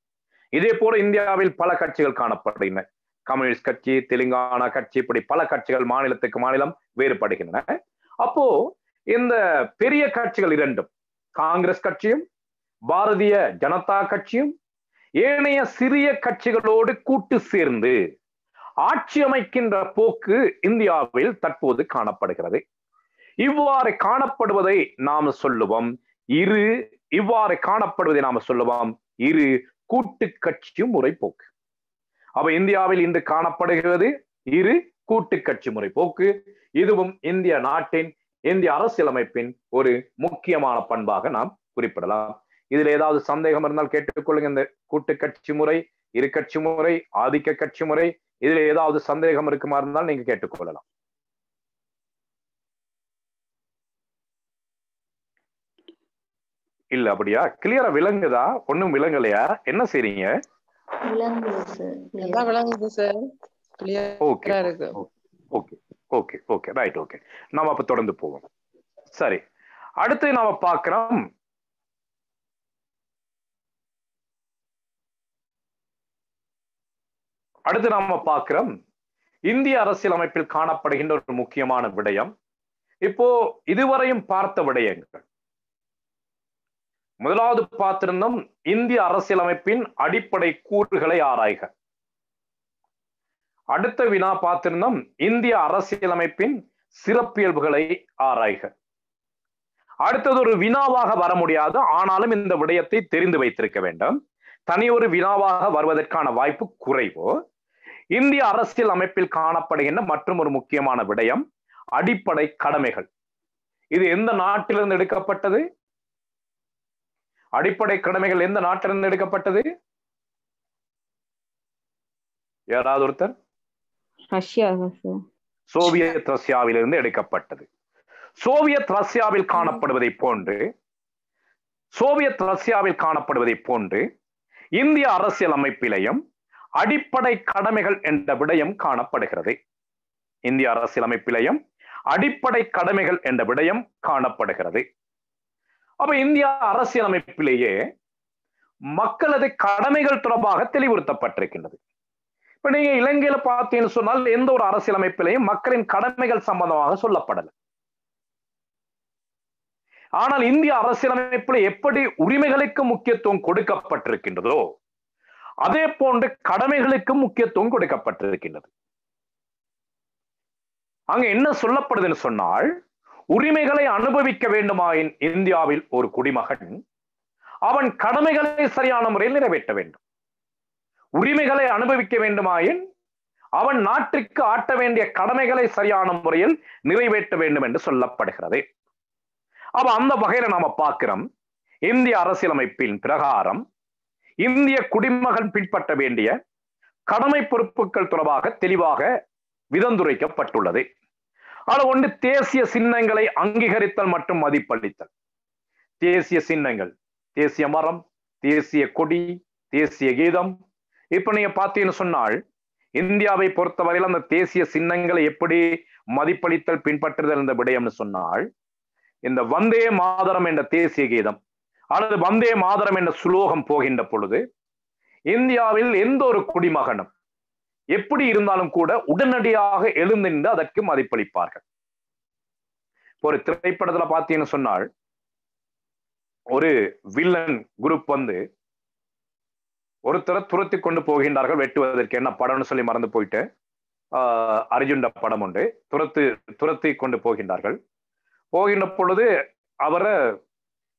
இதே போல இந்தியாவில் பல கட்சிகள் காணப்படுகின்றன. கம்யூனிஸ்ட் கட்சி, தெலுங்கானா கட்சி, இப்படி பல கட்சிகள் மாநிலத்துக்கு மாநிலம் வேறுபடுகின்றன. அப்போ இந்த பெரிய கட்சிகள் இரண்டும், காங்கிரஸ் கட்சியும் பாரதிய ஜனதா கட்சியும் ஏனைய சிறிய கட்சிகளோடு கூட்டு சேர்ந்து ஆட்சி அமைக்கின்ற போக்கு இந்தியாவில் தற்போது காணப்படுகிறது. இவ்வாறு காணப்படுவதை நாம சொல்லுவோம் இரு கூட்டு கட்சி முறை போக்கு. அப்ப இந்தியாவில் இன்று காணப்படுகிறது இரு கூட்டு கட்சி முறை போக்கு. இதுவும் இந்திய நாட்டின், இந்திய அரசியலமைப்பின் ஒரு முக்கியமான பண்பாக நாம் குறிப்பிடலாம். இதுல ஏதாவது சந்தேகம் இருந்தால் கேட்டுக்கொள்ளுங்க. இந்த கூட்டு கட்சி முறை, இரு கட்சி முறை, ஆதிக்க கட்சி முறை, இதுல ஏதாவது சந்தேகம் இருக்குமா இருந்தால் நீங்க கேட்டுக்கொள்ளலாம். இல்ல அப்படியா? கிளியரா விளங்குதா? ஒண்ணும் விளங்கலையா? என்ன செய்றீங்க? நாம அப்ப தொடர்ந்து போவோம். சரி, அடுத்து நாம பார்க்கிறோம் இந்திய அரசியலமைப்பில் காணப்படுகின்ற ஒரு முக்கியமான விடயம். இப்போ இதுவரையும் பார்த்த விடயங்கள், முதலாவது பார்த்திருந்தோம் இந்திய அரசியலமைப்பின் அடிப்படை கூறுகளை ஆராய்க. அடுத்த வினா பார்த்திருந்தோம் இந்திய அரசியலமைப்பின் சிறப்பியல்புகளை ஆராய்க. அடுத்தது ஒரு வினாவாக வர முடியாது, ஆனாலும் இந்த விடயத்தை தெரிந்து வைத்திருக்க வேண்டும். தனி ஒரு வினாவாக வருவதற்கான வாய்ப்பு குறைவோ. இந்திய அரசியல் அமைப்பில் காணப்படுகின்ற மற்றும் ஒரு முக்கியமான விடயம் அடிப்படை கடமைகள். இது எந்த நாட்டிலிருந்து எடுக்கப்பட்டது? அடிப்படை கடமைகள் எந்த நாட்டிலிருந்து எடுக்கப்பட்டது? யாராவது ஒருத்தர்? சோவியத் ரஷ்யாவிலிருந்து எடுக்கப்பட்டது. சோவியத் ரஷ்யாவில் காணப்படுவதை போன்று இந்திய அரசியல் அமைப்பிலையும் அடிப்படை கடமைகள் என்ற விடயம் காணப்படுகிறது. இந்திய அரசியலமைப்பிலையும் அடிப்படை கடமைகள் என்ற விடயம் காணப்படுகிறது. அப்ப இந்திய அரசியலமைப்பிலேயே மக்களது கடமைகள் தொடர்பாக தெளிவுறுத்தப்பட்டிருக்கின்றது. இப்ப நீங்க இலங்கையில பார்த்தீங்கன்னு சொன்னால் எந்த ஒரு அரசியலமைப்பிலையும் மக்களின் கடமைகள் சம்பந்தமாக சொல்லப்படலை. ஆனால் இந்திய அரசியலமைப்பில் எப்படி உரிமைகளுக்கு முக்கியத்துவம் கொடுக்கப்பட்டிருக்கின்றதோ அதே போன்று கடமைகளுக்கு முக்கியத்துவம் கொடுக்கப்பட்டிருக்கின்றது. அங்க என்ன சொல்லப்படுதுன்னு சொன்னால், உரிமைகளை அனுபவிக்க வேண்டுமாயின் இந்தியாவில் ஒரு குடிமகன் அவன் கடமைகளை சரியான முறையில் நிறைவேற்ற வேண்டும். உரிமைகளை அனுபவிக்க வேண்டுமாயின் அவன் நாட்டிற்கு ஆட்ட வேண்டிய கடமைகளை சரியான முறையில் நிறைவேற்ற வேண்டும் என்று சொல்லப்படுகிறது. அப்ப அந்த வகையில நாம பார்க்கிறோம் இந்திய அரசியலமைப்பின் பிரகாரம் இந்திய குடிமகன் பின்பற்ற வேண்டிய கடமை பொறுப்புகள் தொடர்பாக தெளிவாக விதந்துரைக்கப்பட்டுள்ளது. அது ஒன்று தேசிய சின்னங்களை அங்கீகரித்தல் மற்றும் மதிப்பளித்தல். தேசிய சின்னங்கள், தேசிய மரம், தேசிய கொடி, தேசிய கீதம். இப்ப நீங்க பார்த்தீங்கன்னு சொன்னால் இந்தியாவை பொறுத்தவரையில் அந்த தேசிய சின்னங்களை எப்படி மதிப்பளித்தல் பின்பற்றுதல் என்ற விடயம்னு சொன்னால், இந்த வந்தே மாதரம் என்ற தேசிய கீதம் அல்லது வந்தே மாதரம் என்ற சுலோகம் போகின்ற பொழுது இந்தியாவில் எந்த ஒரு குடிமகனும் எப்படி இருந்தாலும் கூட உடனடியாக எழுந்திருந்து அதற்கு மதிப்பளிப்பார்கள். ஒரு திரைப்படத்துல பார்த்தீங்கன்னு சொன்னால் ஒரு வில்லன் குரூப் ஒருத்தரை துரத்தி கொண்டு போகின்றார்கள் வெட்டுவதற்கு. என்ன படம்னு சொல்லி மறந்து போயிட்டு, அர்ஜுன் படம் உண்டு. துரத்தி கொண்டு போகின்றார்கள். போகின்ற பொழுது அவரை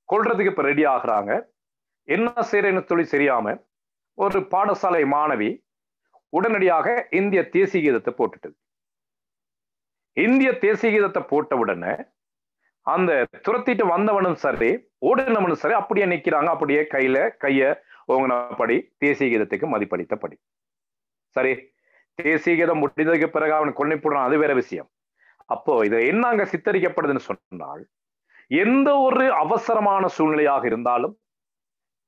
கொல்றதுக்கு இப்ப ரெடி ஆகுறாங்க. என்ன செய்யறேன்னு சொல்லி தெரியாம ஒரு பாடசாலை மாணவி உடனடியாக இந்திய தேசிய கீதத்தை போட்டுட்டது. இந்திய தேசிய கீதத்தை போட்ட உடனே அந்த துரத்திட்டு வந்தவனும் சரி ஓடினவனும் சரி அப்படியே நிக்கிறாங்க. அப்படியே கைய ஓங்கினபடி தேசிய கீதத்துக்கு மதிப்பளித்தபடி. சரி, தேசிய கீதம் முடிந்ததுக்கு பிறகு அவன் கொல்லை போடுறான், அது வேற விஷயம். அப்போ இது என்ன அங்க சித்தரிக்கப்படுதுன்னு சொன்னால், எந்த ஒரு அவசரமான சூழ்நிலையாக இருந்தாலும்,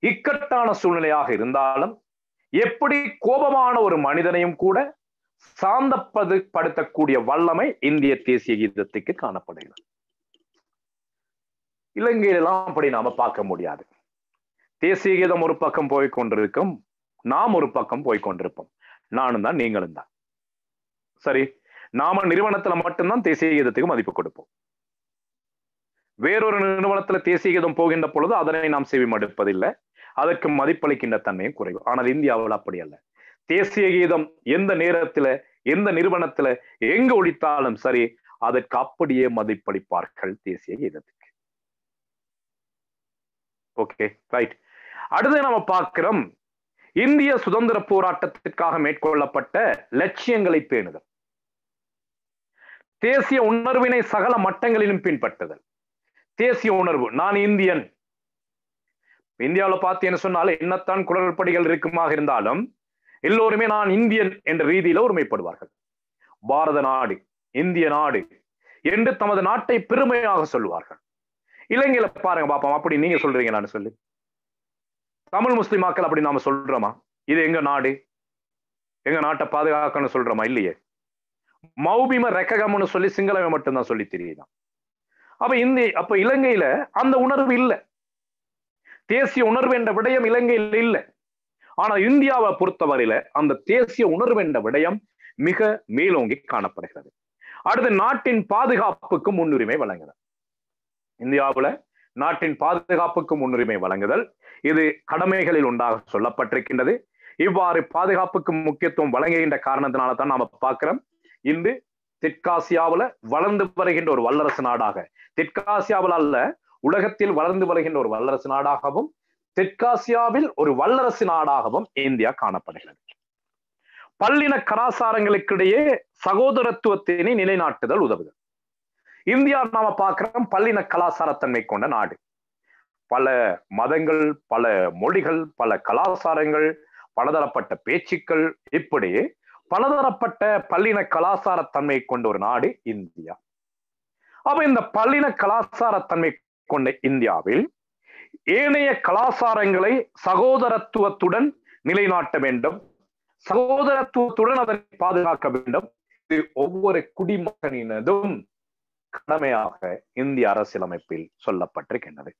இக்கட்டான சூழ்நிலையாக இருந்தாலும், எப்படி கோபமான ஒரு மனிதனையும் கூட சாந்தப்படுத்தக்கூடிய வல்லமை இந்திய தேசிய கீதத்துக்கு காணப்படுகிறது. இலங்கையிலாம் அப்படி நாம பார்க்க முடியாது. தேசிய கீதம் ஒரு பக்கம் போய்கொண்டிருக்கும், நாம் ஒரு பக்கம் போய்கொண்டிருப்போம். நானும் தான், நீங்களும் தான். சரி, நாம நிறுவனத்துல மட்டும்தான் தேசிய கீதத்துக்கு மதிப்பு கொடுப்போம். வேறொரு நிறுவனத்துல தேசிய கீதம் போகின்ற பொழுது அதனை நாம் செவி மடுப்பதில்லை, அதற்கு மதிப்பளிக்கின்ற தன்மையும் குறைவு. ஆனால் இந்தியாவில் அப்படி அல்ல. தேசிய கீதம் எந்த நேரத்துல எந்த நிறுவனத்துல எங்க ஒழித்தாலும் சரி அதற்கு அப்படியே மதிப்பளிப்பார்கள் தேசிய கீதத்துக்கு. Okay, right. அடுத்து நம்ம பார்க்கிறோம் இந்திய சுதந்திர போராட்டத்திற்காக மேற்கொள்ளப்பட்ட லட்சியங்களை பேணுதல், தேசிய உணர்வினை சகல மட்டங்களிலும் பின்பற்றுதல். தேசிய உணர்வு, நான் இந்தியன். இந்தியாவில் பார்த்தீங்கன்னு சொன்னால என்னத்தான் குரல்படிகள் இருக்குமாக இருந்தாலும் எல்லோருமே நான் இந்தியன் என்ற ரீதியில ஒருமைப்படுவார்கள். பாரத நாடு, இந்திய நாடு என்று தமது நாட்டை பெருமையாக சொல்லுவார்கள். இலங்கையில பாருங்க பாப்போம், அப்படி நீங்க சொல்றீங்களான்னு சொல்லி. தமிழ் முஸ்லிமாக்கள் அப்படி நாம சொல்றோமா? இது எங்க நாடு, எங்க நாட்டை பாதுகாக்கணும்னு சொல்றோமா? இல்லையே. மௌபிம ரெக்ககம்னு சொல்லி சிங்களவை மட்டும்தான் சொல்லி தெரியுதான். அப்ப இலங்கையில அந்த உணர்வு இல்லை, தேசிய உணர்வு என்ற விடயம் இலங்கையில் இல்லை. ஆனா இந்தியாவை பொறுத்தவரையில அந்த தேசிய உணர்வு என்ற விடயம் மிக மேலோங்கி காணப்படுகிறது. அடுத்து நாட்டின் பாதுகாப்புக்கு முன்னுரிமை வழங்குதல். இந்தியாவுல நாட்டின் பாதுகாப்புக்கு முன்னுரிமை வழங்குதல் இது கடமைகளில் ஒன்றாக சொல்லப்பட்டிருக்கின்றது. இவ்வாறு பாதுகாப்புக்கு முக்கியத்துவம் வழங்குகின்ற காரணத்தினால தான் நாம பார்க்கிறோம் இன்று தெற்காசியாவுல வளர்ந்து வருகின்ற ஒரு வல்லரசு நாடாக, தெற்காசியாவில் அல்ல உலகத்தில் வளர்ந்து வருகின்ற ஒரு வல்லரசு நாடாகவும் தெற்காசியாவில் ஒரு வல்லரசு நாடாகவும் இந்தியா காணப்படுகிறது. பல்லின கலாச்சாரங்களுக்கிடையே சகோதரத்துவத்தினை நிலைநாட்டுதல் உதவுதல். இந்தியா நாம பார்க்கிறோம் பல்லின கலாச்சாரத்தன்மை கொண்ட நாடு. பல மதங்கள், பல மொழிகள், பல கலாச்சாரங்கள், பலதரப்பட்ட பேச்சுக்கள், இப்படி பலதரப்பட்ட பல்லின கலாச்சாரத்தன்மை கொண்ட ஒரு நாடு இந்தியா. அப்ப இந்த பல்லின கலாச்சாரத்தன்மை கொண்ட இந்தியாவில் ஏனைய கலாச்சாரங்களை சகோதரத்துவத்துடன் நிலைநாட்ட வேண்டும், சகோதரத்துவத்துடன் அதனை பாதுகாக்க வேண்டும். இது ஒவ்வொரு குடிமகனினதும் கடமையாக இந்திய அரசியலமைப்பில் சொல்லப்பட்டிருக்கின்றது.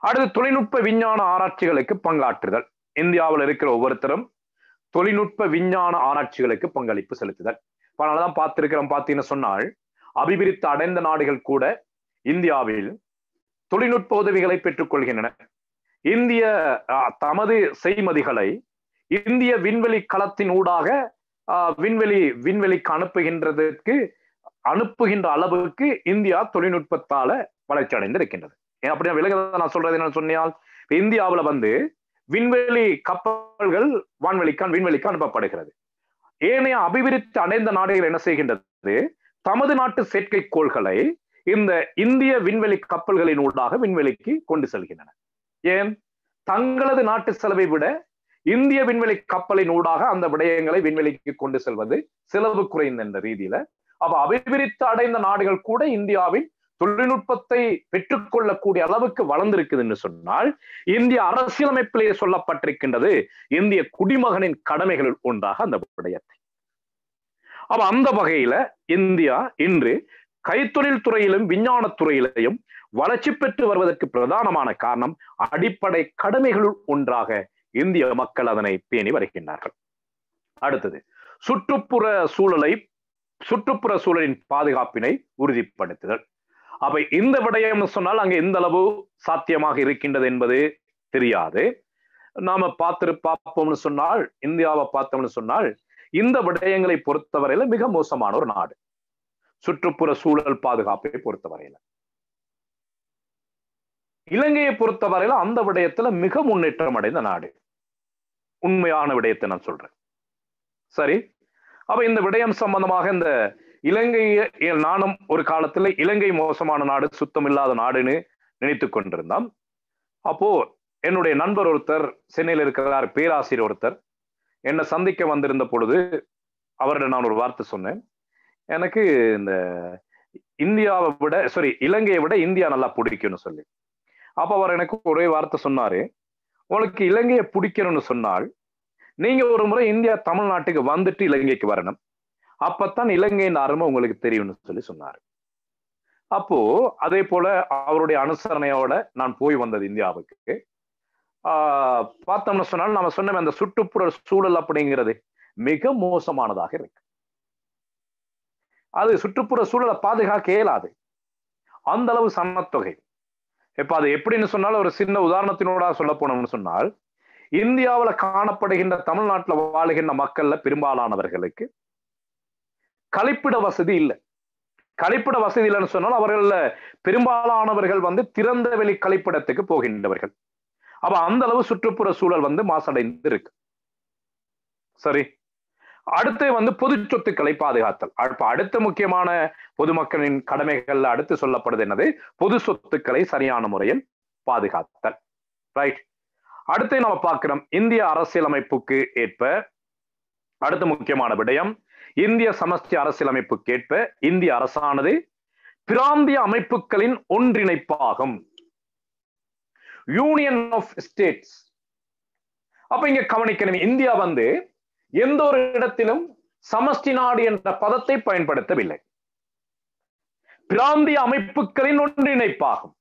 அடுத்து தொழில்நுட்ப விஞ்ஞான ஆராய்ச்சிகளுக்கு பங்காற்றுதல். இந்தியாவில் இருக்கிற ஒவ்வொருத்தரும் தொழில்நுட்ப விஞ்ஞான ஆராய்ச்சிகளுக்கு பங்களிப்பு செலுத்துதல். அதனாலதான் பார்த்தீங்கன்னு சொன்னால் அபிவிருத்தி அடைந்த நாடுகள் கூட இந்தியாவில் தொழில்நுட்ப உதவிகளை பெற்றுக் கொள்கின்றன. இந்திய தமது செய்மதிகளை இந்திய விண்வெளி களத்தின் ஊடாக விண்வெளிக்கு அனுப்புகின்ற அளவுக்கு இந்தியா தொழில்நுட்பத்தால வளர்ச்சி அடைந்திருக்கின்றது. அப்படின்னா விலகதை நான் சொல்றது என்னன்னு சொன்னால், இந்தியாவில் விண்வெளி கப்பல்கள் விண்வெளிக்கு அனுப்பப்படுகிறது. ஏனைய அபிவிருத்தி அடைந்த நாடுகள் என்ன செய்கின்றது, தமது நாட்டு செயற்கைக்கோள்களை இந்த இந்திய விண்வெளி கப்பல்களின் ஊடாக விண்வெளிக்கு கொண்டு செல்கின்றன. ஏன்? தங்களது நாட்டு செலவை விட இந்திய விண்வெளி கப்பலின் ஊடாக அந்த விடயங்களை விண்வெளிக்கு கொண்டு செல்வது செலவு குறைந்த என்ற ரீதியில. அப்ப அபிவிருத்தி அடைந்த நாடுகள் கூட இந்தியாவின் தொழில்நுட்பத்தை பெற்றுக்கொள்ளக்கூடிய அளவுக்கு வளர்ந்திருக்குதுன்னு சொன்னால் இந்திய அரசியலமைப்பிலேயே சொல்லப்பட்டிருக்கின்றது இந்திய குடிமகனின் கடமைகளில் ஒன்றாக அந்த விடயத்தை. அப்ப அந்த வகையில இந்தியா இன்று கைத்தொழில் துறையிலும் விஞ்ஞான துறையிலையும் வளர்ச்சி பெற்று வருவதற்கு பிரதானமான காரணம் அடிப்படை கடமைகளுள் ஒன்றாக இந்திய மக்கள் அதனை பேணி வருகின்றார்கள். அடுத்தது சுற்றுப்புற சூழலின் பாதுகாப்பினை உறுதிப்படுத்துதல். அப்ப இந்த விடயம் சொன்னால் அங்க எந்த அளவு சாத்தியமாக இருக்கின்றது என்பது தெரியாது. நாம பார்ப்போம்னு சொன்னால், இந்தியாவை பார்த்தோம்னு சொன்னால் இந்த விடயங்களை பொறுத்தவரையில மிக மோசமான ஒரு நாடு. சுற்றுப்புற சூழல் பாதுகாப்பை பொறுத்தவரையில இலங்கையை பொறுத்தவரையில அந்த விடயத்துல மிக முன்னேற்றம் அடைந்த நாடு. உண்மையான விடயத்தை நான் சொல்றேன். சரி, அப்ப இந்த விடயம் சம்பந்தமாக இந்த இலங்கையை நானும் ஒரு காலத்துல இலங்கை மோசமான நாடு, சுத்தம் இல்லாத நாடுன்னு நினைத்து கொண்டிருந்தான். அப்போ என்னுடைய நண்பர் ஒருத்தர் சென்னையில் இருக்கிறார், பேராசிரியர் ஒருத்தர் என்னை சந்திக்க வந்திருந்த பொழுது அவரிடம் நான் ஒரு வார்த்தை சொன்னேன். எனக்கு இந்த இலங்கையை விட இந்தியா நல்லா பிடிக்கும்னு சொல்லி. அப்ப அவர் எனக்கு ஒரே வார்த்தை சொன்னாரு, உங்களுக்கு இலங்கையை பிடிக்கணும்னு சொன்னால் நீங்க ஒரு முறை இந்தியா தமிழ்நாட்டுக்கு வந்துட்டு இலங்கைக்கு வரணும், அப்பத்தான் இலங்கையின் அருமை உங்களுக்கு தெரியும்னு சொல்லி சொன்னாரு. அப்போ அதே போல அவருடைய அனுசரணையோட நான் போய் வந்தது இந்தியாவுக்கு. பார்த்தோம்னு சொன்னால் நம்ம சொன்ன அந்த சுற்றுப்புற சூழல் அப்படிங்கிறது மிக மோசமானதாக இருக்கு. அது சுற்றுப்புற சூழலை பாதுகாக்க இயலாது, அந்த அளவு சனத்தொகை. இப்ப அது எப்படின்னு சொன்னால் ஒரு சின்ன உதாரணத்தினோட சொல்ல போனோம்னு சொன்னால், இந்தியாவில் காணப்படுகின்ற தமிழ்நாட்டில் வாழுகின்ற மக்கள்ல பெரும்பாலானவர்களுக்கு கழிப்பிட வசதி இல்லை. கழிப்பிட வசதி இல்லைன்னு சொன்னால் அவர்கள பெரும்பாலானவர்கள் திறந்த வெளி கழிப்பிடத்துக்கு போகின்றவர்கள். அப்ப அந்த அளவு சுற்றுப்புற சூழல் மாசடைந்து இருக்கு. சரி, அடுத்து பொது சொத்துக்களை பாதுகாத்தல். அடுத்த முக்கியமான பொதுமக்களின் கடமைகள் அடுத்து சொல்லப்படுது என்னது? பொது சொத்துக்களை சரியான முறையில் பாதுகாத்தல். ரைட். அடுத்து நம்ம பார்க்கிறோம் இந்திய அரசியலமைப்புக்கு ஏற்ப அடுத்த முக்கியமான விடயம், இந்திய சமஷ்டி அரசியலமைப்புக்கு ஏற்ப இந்திய அரசானது பிராந்திய அமைப்புகளின் ஒன்றிணைப்பாகும். Union of states. அப்ப இங்க கவனிக்கணும், இந்தியா எந்த ஒரு இடத்திலும் சமஷ்டி நாடு என்ற பதத்தை பயன்படுத்தவில்லை. பிராந்திய அமைப்புகளின் ஒன்றிணைப்பாகும்.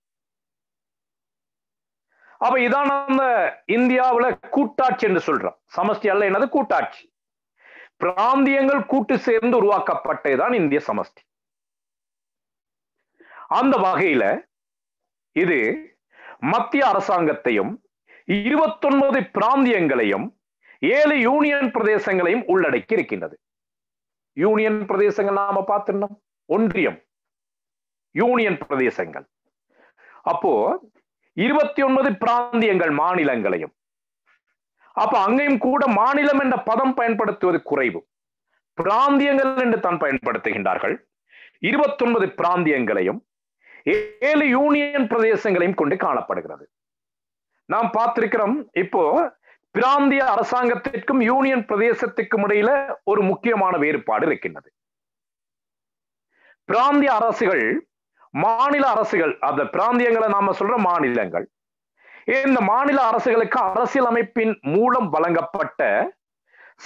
அப்ப இதான் அந்த இந்தியாவுல கூட்டாட்சி என்று சொல்றோம். சமஷ்டி அல்ல, என்னது? கூட்டாட்சி. பிராந்தியங்கள் கூட்டு சேர்ந்து உருவாக்கப்பட்டதுதான் இந்திய சமஷ்டி. அந்த வகையில இது மத்திய அரசாங்கத்தையும் 29 பிராந்தியங்களையும் 7 யூனியன் பிரதேசங்களையும் உள்ளடக்கி இருக்கின்றது. யூனியன் பிரதேசங்கள் நாம பார்த்திருந்தோம், ஒன்றியம், யூனியன் பிரதேசங்கள். அப்போ 29 பிராந்தியங்கள், மாநிலங்களையும். அப்ப அங்கேயும் கூட மாநிலம் என்ற பதம் பயன்படுத்துவது குறைவு, பிராந்தியங்கள் என்று தான் பயன்படுத்துகின்றார்கள். 29 பிராந்தியங்களையும் 7 யூனியன் பிரதேசங்களையும் கொண்டு காணப்படுகிறது. நாம் பார்த்திருக்கிறோம், இப்போ பிராந்திய அரசாங்கத்திற்கும் யூனியன் பிரதேசத்திற்கும் இடையில ஒரு முக்கியமான வேறுபாடு இருக்கின்றது. பிராந்திய அரசுகள், மாநில அரசுகள், அந்த பிராந்தியங்களை நாம சொல்ற மாநிலங்கள், இந்த மாநில அரசுகளுக்கு அரசியலமைப்பின் மூலம் வழங்கப்பட்ட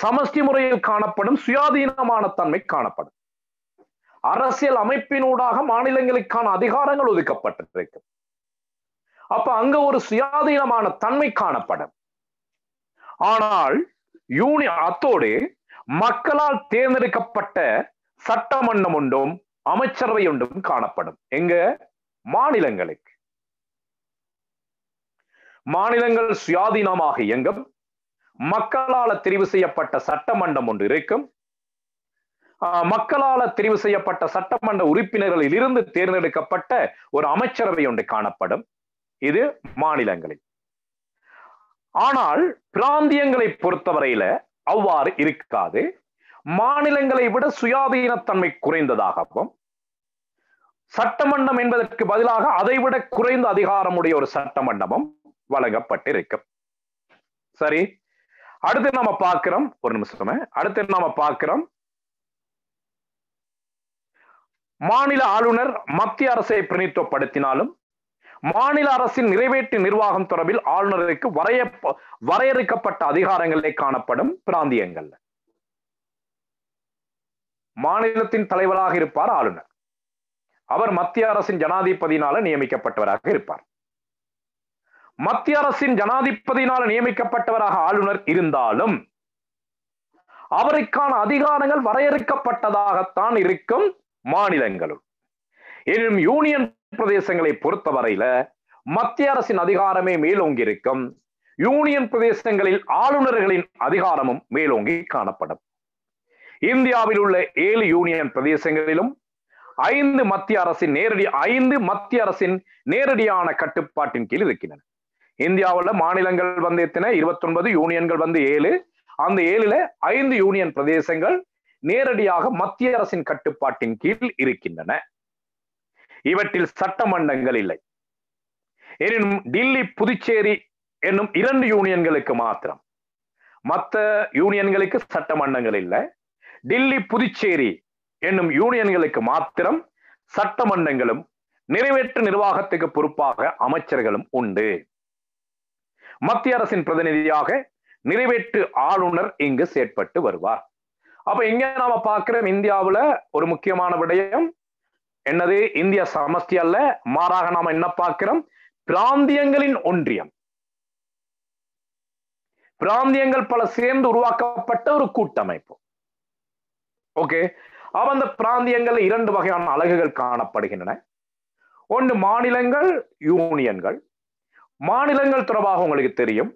சமஷ்டி முறையில் காணப்படும் சுயாதீனமான தன்மை காணப்படும். அரசியல் அமைப்பினூடாக மாநிலங்களுக்கான அதிகாரங்கள் ஒதுக்கப்பட்டிருக்கு. அப்ப அங்க ஒரு சுயாதீனமான தன்மை காணப்படும். ஆனால் அத்தோடு மக்களால் தேர்ந்தெடுக்கப்பட்ட சட்டமன்றம் ஒன்றும் அமைச்சரவை ஒன்றும் காணப்படும். எங்க? மாநிலங்களுக்கு. மாநிலங்கள் சுயாதீனமாக இயங்கும். மக்களால் தெரிவு செய்யப்பட்ட சட்டமன்றம் ஒன்று இருக்கும். மக்களால் தெரிவு செய்யப்பட்ட சட்டமன்ற உறுப்பினர்களில் இருந்து தேர்ந்தெடுக்கப்பட்ட ஒரு அமைச்சரவை ஒன்று காணப்படும். இது மாநிலங்களில். ஆனால் பிராந்தியங்களை பொறுத்தவரையில அவ்வாறு இருக்காது. மாநிலங்களை விட சுயாதீனத்தன்மை குறைந்ததாகவும், சட்டமன்றம் என்பதற்கு பதிலாக அதைவிட குறைந்த அதிகாரமுடைய ஒரு சட்டமன்றமும் வழங்கப்பட்டிருக்கும். சரி, அடுத்து நாம பார்க்கிறோம், ஒரு நிமிஷமே, அடுத்து நாம பார்க்கிறோம் மாநில ஆளுநர் மத்திய அரசை பிரதிநிதித்துவப்படுத்தினாலும் மாநில அரசின் நிறைவேற்று நிர்வாகம் தொடர்பில் ஆளுநருக்கு வரையறுக்கப்பட்ட அதிகாரங்களே காணப்படும் பிராந்தியங்கள். மாநிலத்தின் தலைவராக இருப்பார் ஆளுநர். அவர் மத்திய அரசின் ஜனாதிபதியினால நியமிக்கப்பட்டவராக இருப்பார். மத்திய அரசின் ஜனாதிபதியினால நியமிக்கப்பட்டவராக ஆளுநர் இருந்தாலும் அவருக்கான அதிகாரங்கள் வரையறுக்கப்பட்டதாகத்தான் இருக்கும் மாநிலங்களுள். எனினும் யூனியன் பிரதேசங்களை பொறுத்தவரையில மத்திய அரசின் அதிகாரமே மேலோங்கி இருக்கும். யூனியன் பிரதேசங்களில் ஆளுநர்களின் அதிகாரமும் மேலோங்கி காணப்படும். இந்தியாவில் உள்ள 7 யூனியன் பிரதேசங்களிலும் 5 மத்திய அரசின் நேரடியான கட்டுப்பாட்டின் கீழ் இருக்கின்றன. இந்தியாவில் மாநிலங்கள் வந்து எத்தனை? 29, யூனியன்கள் வந்து 7. அந்த 7ல 5 யூனியன் பிரதேசங்கள் நேரடியாக மத்திய அரசின் கட்டுப்பாட்டின் கீழ் இருக்கின்றன. இவற்றில் சட்டமன்றங்கள் இல்லை. எனினும் டில்லி, புதுச்சேரி என்னும் 2 யூனியன்களுக்கு மாத்திரம். மற்ற யூனியன்களுக்கு சட்டமன்றங்கள் இல்லை. டில்லி, புதுச்சேரி என்னும் யூனியன்களுக்கு மாத்திரம் சட்டமன்றங்களும் நிறைவேற்று நிர்வாகத்துக்கு பொறுப்பாக அமைச்சர்களும் உண்டு. மத்திய அரசின் பிரதிநிதியாக நிறைவேற்று ஆளுநர் இங்கு செயற்பட்டு வருவார். அப்ப இங்க நாம பார்க்கிறோம், இந்தியாவுல ஒரு முக்கியமான விடயம் என்னது? இந்திய சமஷ்டி அல்ல, மாறாக நாம என்ன பார்க்கிறோம்? பிராந்தியங்களின் ஒன்றியம். பிராந்தியங்கள் பல சேர்ந்து உருவாக்கப்பட்ட ஒரு கூட்டமைப்பு. ஓகே, அப்ப அந்த பிராந்தியங்கள் 2 வகையான அலகுகள் காணப்படுகின்றன. ஒன்று மாநிலங்கள், யூனியன்கள். மாநிலங்கள் தொடர்பாக உங்களுக்கு தெரியும்,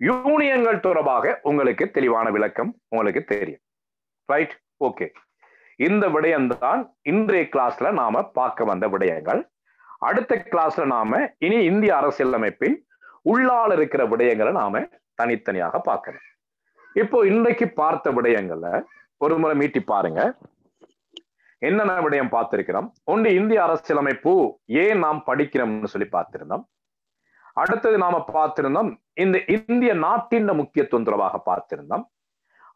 யூனியன்கள் தொடர்பாக உங்களுக்கு தெளிவான விளக்கம் உங்களுக்கு தெரியும். ரைட்? ஓகே, இந்த விடயம்தான் இன்றைய கிளாஸ்ல நாம பார்க்க வந்த விடயங்கள். அடுத்த கிளாஸ்ல நாம இனி இந்திய அரசியலமைப்பின் உள்ளால் இருக்கிற விடயங்களை நாம தனித்தனியாக பார்க்கணும். இப்போ இன்றைக்கு பார்த்த விடயங்கள்ல ஒரு முறை மீட்டி பாருங்க, என்னென்ன விடயம் பார்த்திருக்கிறோம். ஒன்று, இந்திய அரசியலமைப்பு ஏன் நாம் படிக்கிறோம்னு சொல்லி பார்த்திருந்தோம். அடுத்தது நாம பார்த்திருந்தோம் இந்த இந்திய நாட்டின் முக்கியத்துவம் தொடர்பாக பார்த்திருந்தோம்.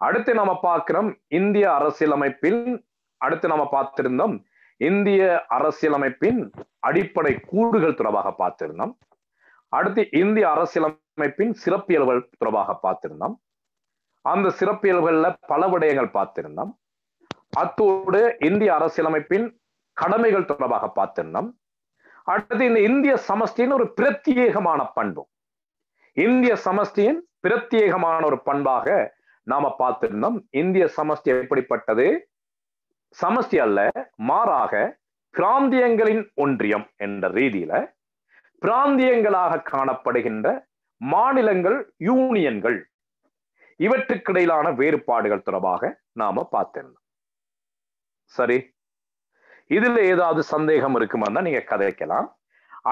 அடுத்து நாம பார்க்கிறோம் இந்திய அரசியலமைப்பில் இந்திய அரசியலமைப்பின் அடிப்படை கூறுகள் தொடர்பாக பார்த்திருந்தோம். அடுத்து இந்திய அரசியலமைப்பின் சிறப்பியல்புகள் தொடர்பாக பார்த்திருந்தோம். அந்த சிறப்பியல்புகள்ல பல விடயங்கள் பார்த்திருந்தோம். அத்தோடு இந்திய அரசியலமைப்பின் கடமைகள் தொடர்பாக பார்த்திருந்தோம். அடுத்து இந்த இந்திய சமஷ்டியின் ஒரு பிரத்யேகமான பண்பு, இந்திய சமஷ்டியின் பிரத்யேகமான ஒரு பண்பாக நாம பார்த்திருந்தோம். இந்திய சமஷ்டி எப்படிப்பட்டது? சமஷ்டி அல்ல, மாறாக பிராந்தியங்களின் ஒன்றியம் என்ற ரீதியில பிராந்தியங்களாக காணப்படுகின்ற மாநிலங்கள், யூனியன்கள், இவற்றுக்கிடையிலான வேறுபாடுகள் தொடர்பாக நாம பார்த்திருந்தோம். சரி, இதுல ஏதாவது சந்தேகம் இருக்குமா நீங்க கதைக்கலாம்.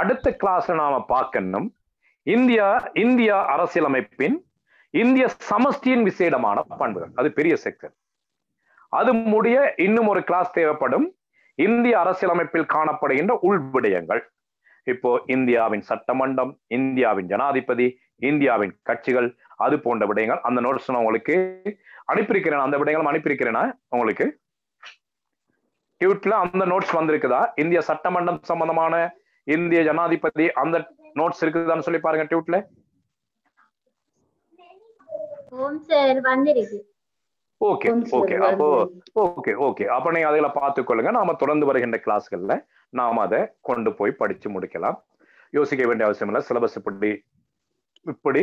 அடுத்த கிளாஸ்ல நாம பார்க்கணும் இந்திய அரசியலமைப்பின் இந்திய சமஷ்டியின் விசேடமான பண்புகள். அது பெரிய செக்ஷன். அது முடிய இன்னும் ஒரு கிளாஸ் தேவைப்படும். இந்திய அரசியலமைப்பில் காணப்படுகின்ற உள்விடயங்கள், இப்போ இந்தியாவின் சட்டமன்றம், இந்தியாவின் ஜனாதிபதி, இந்தியாவின் கட்சிகள், அது போன்ற விடயங்கள். அந்த நோட்ஸ் நான் உங்களுக்கு அனுப்பியிருக்கிறேன். அந்த விடயங்களும் அனுப்பியிருக்கிறேன்னா உங்களுக்கு டியூட்ல அந்த நோட்ஸ் வந்திருக்குதா? இந்திய சட்டமன்றம் சம்பந்தமான, இந்திய ஜனாதிபதி, அந்த நோட்ஸ் இருக்குதான்னு சொல்லி பாருங்க டியூட்ல. ஓகே ஓகே, அப்போ ஓகே அப்ப நீங்க அதுல பார்த்துக்கொள்ளுங்க. நாம தொடர்ந்து வருகின்ற கிளாஸ்கள்ல நாம அதை கொண்டு போய் படிச்சு முடிக்கலாம். யோசிக்க வேண்டிய அவசியம் இல்லை. சிலபஸ் இப்படி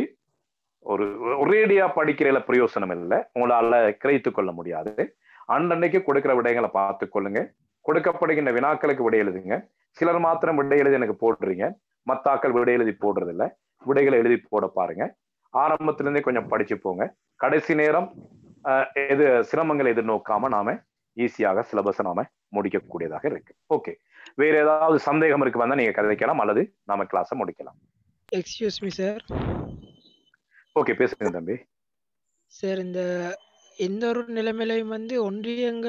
ஒரு ஒரேடியா படிக்கிறதுல பிரயோசனம் இல்லை, உங்களால கிரகித்துக் கொள்ள முடியாது. அன்றைக்கு கொடுக்கிற விடயங்களை பார்த்துக்கொள்ளுங்க. கொடுக்கப்படுகின்ற வினாக்களுக்கு விடை எழுதுங்க. சிலர் மாத்திரம் விடை எழுதி எனக்கு போடுறீங்க, மத்தாக்கள் விடை எழுதி போடுறது இல்லை. விடைகளை எழுதி போட பாருங்க. ஆரம்பத்திலிருந்தே கொஞ்சம் படிச்சு போங்க. கடைசி நேரம் எது சிரமங்களை எதிர்நோக்காம நாம ஈஸியாக சிலபஸை நாம முடிக்கக்கூடியதாக இருக்கு. ஓகே, வேற ஏதாவது சந்தேகம் இருக்கு வந்தா நீங்க கதைக்கலாம், அல்லது நாம கிளாஸை முடிக்கலாம். Excuse me sir. ஓகே, பேசுங்க தம்பி. சார், இந்த எந்த ஒரு நிலைமையிலையும் ஒன்றியங்கள்